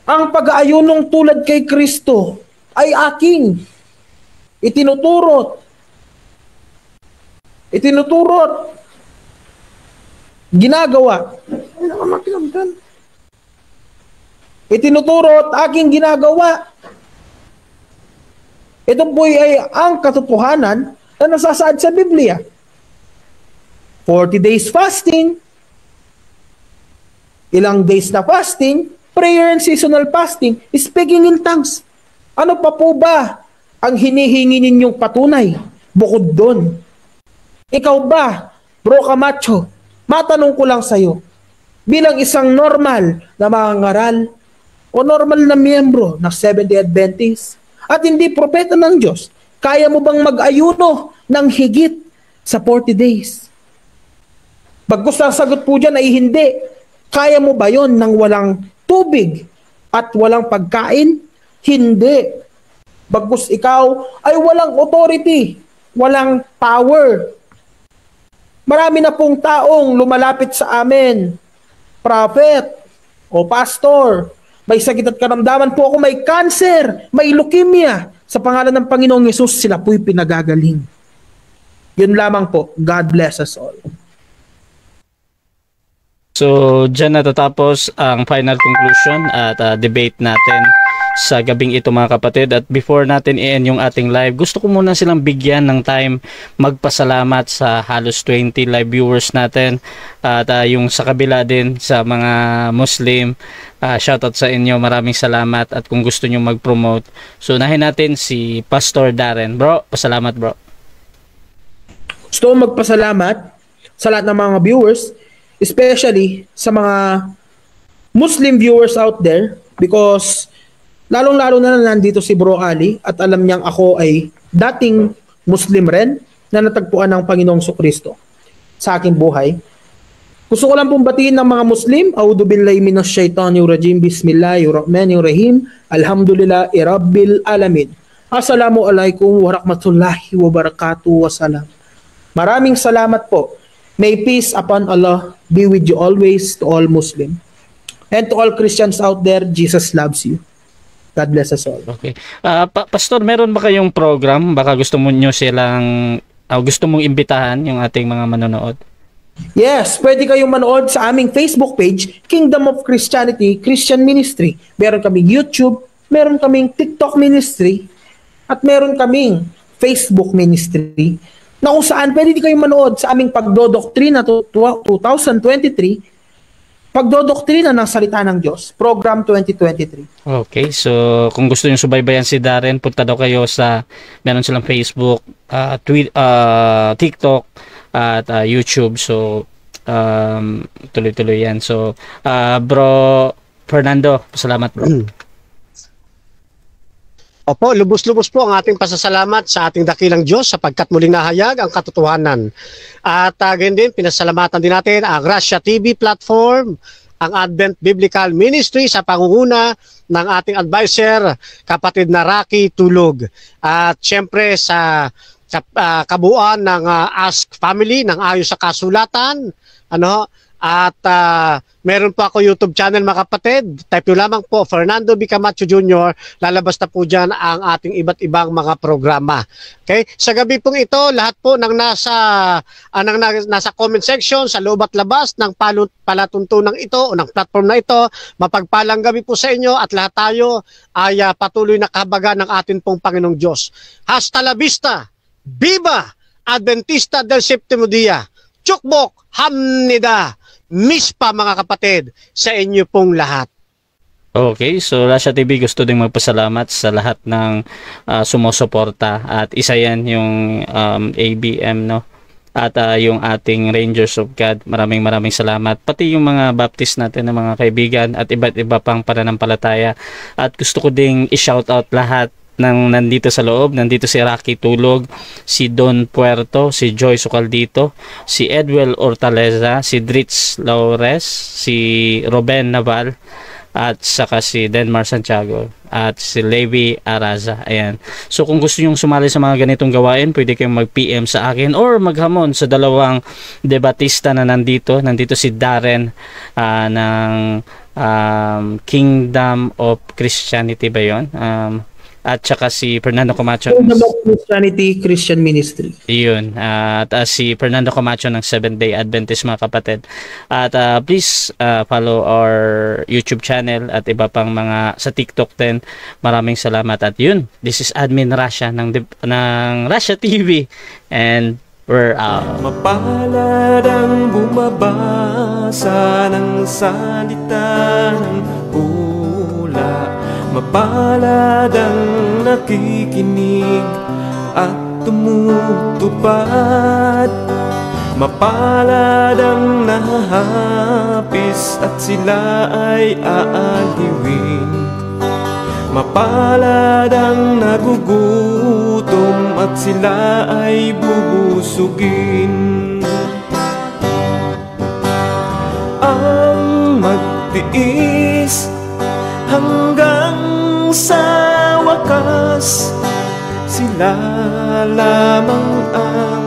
Ang pag-aayunong tulad kay Kristo ay aking itinuturot. Ginagawa. Itinuturot, aking ginagawa. Ito po ay ang katotohanan na nasasaad sa Biblia. 40 days fasting, ilang days na fasting, prayer and seasonal fasting, speaking in tongues. Ano pa po ba ang hinihingi ninyong patunay bukod doon? Ikaw ba, Bro Camacho, matanong ko lang sa'yo, bilang isang normal na mangangaral o normal na miyembro ng Seventh-day Adventist at hindi propeta ng Diyos, kaya mo bang mag-ayuno ng higit sa 40 days? Bagkus ang sagot po dyan ay hindi. Kaya mo ba yon nang walang tubig at walang pagkain? Hindi. Bagkus ikaw ay walang authority, walang power. Marami na pong taong lumalapit sa amin, prophet o pastor, may sakit at karamdaman po ako, may cancer, may leukemia. Sa pangalan ng Panginoong Yesus, sila po'y pinagagaling. Yun lamang po. God bless us all. So, dyan natatapos ang final conclusion at debate natin sa gabing ito mga kapatid. At before natin i-end yung ating live, gusto ko muna silang bigyan ng time magpasalamat sa halos 20 live viewers natin at yung sa kabila din sa mga Muslim. Shoutout sa inyo, maraming salamat at kung gusto nyo mag-promote. So, unahin natin si Pastor Darren. Bro, pasalamat bro. Gusto ko magpasalamat sa lahat ng mga viewers, especially sa mga Muslim viewers out there, because lalong-lalo na nandito si Bro Ali at alam niyang ako ay dating Muslim rin na natagpuan ng Panginoong Kristo. sa aking buhay. Gusto ko lang pong batiin ng mga Muslim. A'udhu billahi minash shaitanir rajim. Bismillahirrahmanirrahim. Alhamdulillah rabbil alamin. Assalamualaikum warahmatullahi wabarakatuh. Wassalam. Maraming salamat po. May peace upon Allah be with you always, to all Muslim. And to all Christians out there, Jesus loves you. God bless us all. Okay. Pastor, meron ba kayong program? Baka gusto mo nyo silang, gusto mong imbitahan yung ating mga manonood? Yes, pwede kayong manood sa aming Facebook page, Kingdom of Christianity Christian Ministry. Meron kaming YouTube, meron kaming TikTok Ministry, at meron kaming Facebook Ministry, na kung saan pwede kayong manood sa aming pagdodoktrina 2023, pagdodoktrina ng salita ng Diyos, Program 2023. Okay, so kung gusto nyo subaybayan si Darren, punta daw kayo sa, meron silang Facebook, TikTok, at YouTube. So tuloy-tuloy yan. So Bro Fernando, salamat bro. Opo, lubos-lubos po ang ating pasasalamat sa ating dakilang Diyos sapagkat muling nahayag ang katotohanan. At ganyan din, pinasalamatan din natin ang Russia TV platform, ang Advent Biblical Ministry sa pangunguna ng ating advisor, kapatid na Rocky Tulog. At syempre sa kabuuan ng Ask Family ng Ayon sa Kasulatan, at meron po ako YouTube channel mga kapatid. Type nyo lamang po Fernando B. Camacho Jr. Lalabas na po dyan ang ating iba't ibang mga programa. Okay? Sa gabi pong ito, lahat po ng nasa comment section, sa loob at labas ng palatuntunan ito o ng platform na ito, mapagpalang gabi po sa inyo at lahat tayo ay patuloy na kahabagan ng atin pong Panginoong Diyos. Hasta la vista! Viva Adventista del Séptimo Día! Chukbok Hamnida! Mispa mga kapatid sa inyo pong lahat. Okay, so Russia TV gusto ding magpasalamat sa lahat ng sumusuporta at isa yan yung ABM, no? At yung ating Rangers of God. Maraming salamat. Pati yung mga Baptist natin na mga kaibigan at iba't iba pang pananampalataya. At gusto ko ding i-shout out lahat ng nandito sa loob. Nandito si Rocky Tulog, si Don Puerto, si Joy Sucaldito, si Edwell Hortaleza, si Dritz Laures, si Ruben Naval, at saka si Denmar Santiago at si Levi Araza. Ayan. So kung gusto nyong sumali sa mga ganitong gawain, pwede kayong mag-PM sa akin or maghamon sa dalawang debatista na nandito. Nandito si Darren ng Kingdom of Christianity ba yun? At saka si Fernando Camacho Kingdom of Christianity Christian Ministry. Iyon. At si Fernando Camacho ng Seventh Day Adventist mga kapatid. At please follow our YouTube channel at iba pang mga sa TikTok din. Maraming salamat. At yun, this is Admin Russia ng Russia TV. And we're out. Mapalad ang bumabasa ng salita ng pula. Mapalad ang nakikinig at tumutupad. Mapalad ang nahahapis at sila ay aaliwin. Mapalad ang nagugutom at sila ay bubusugin. Ang magtiis hanggang sa wakas, sila lamang ang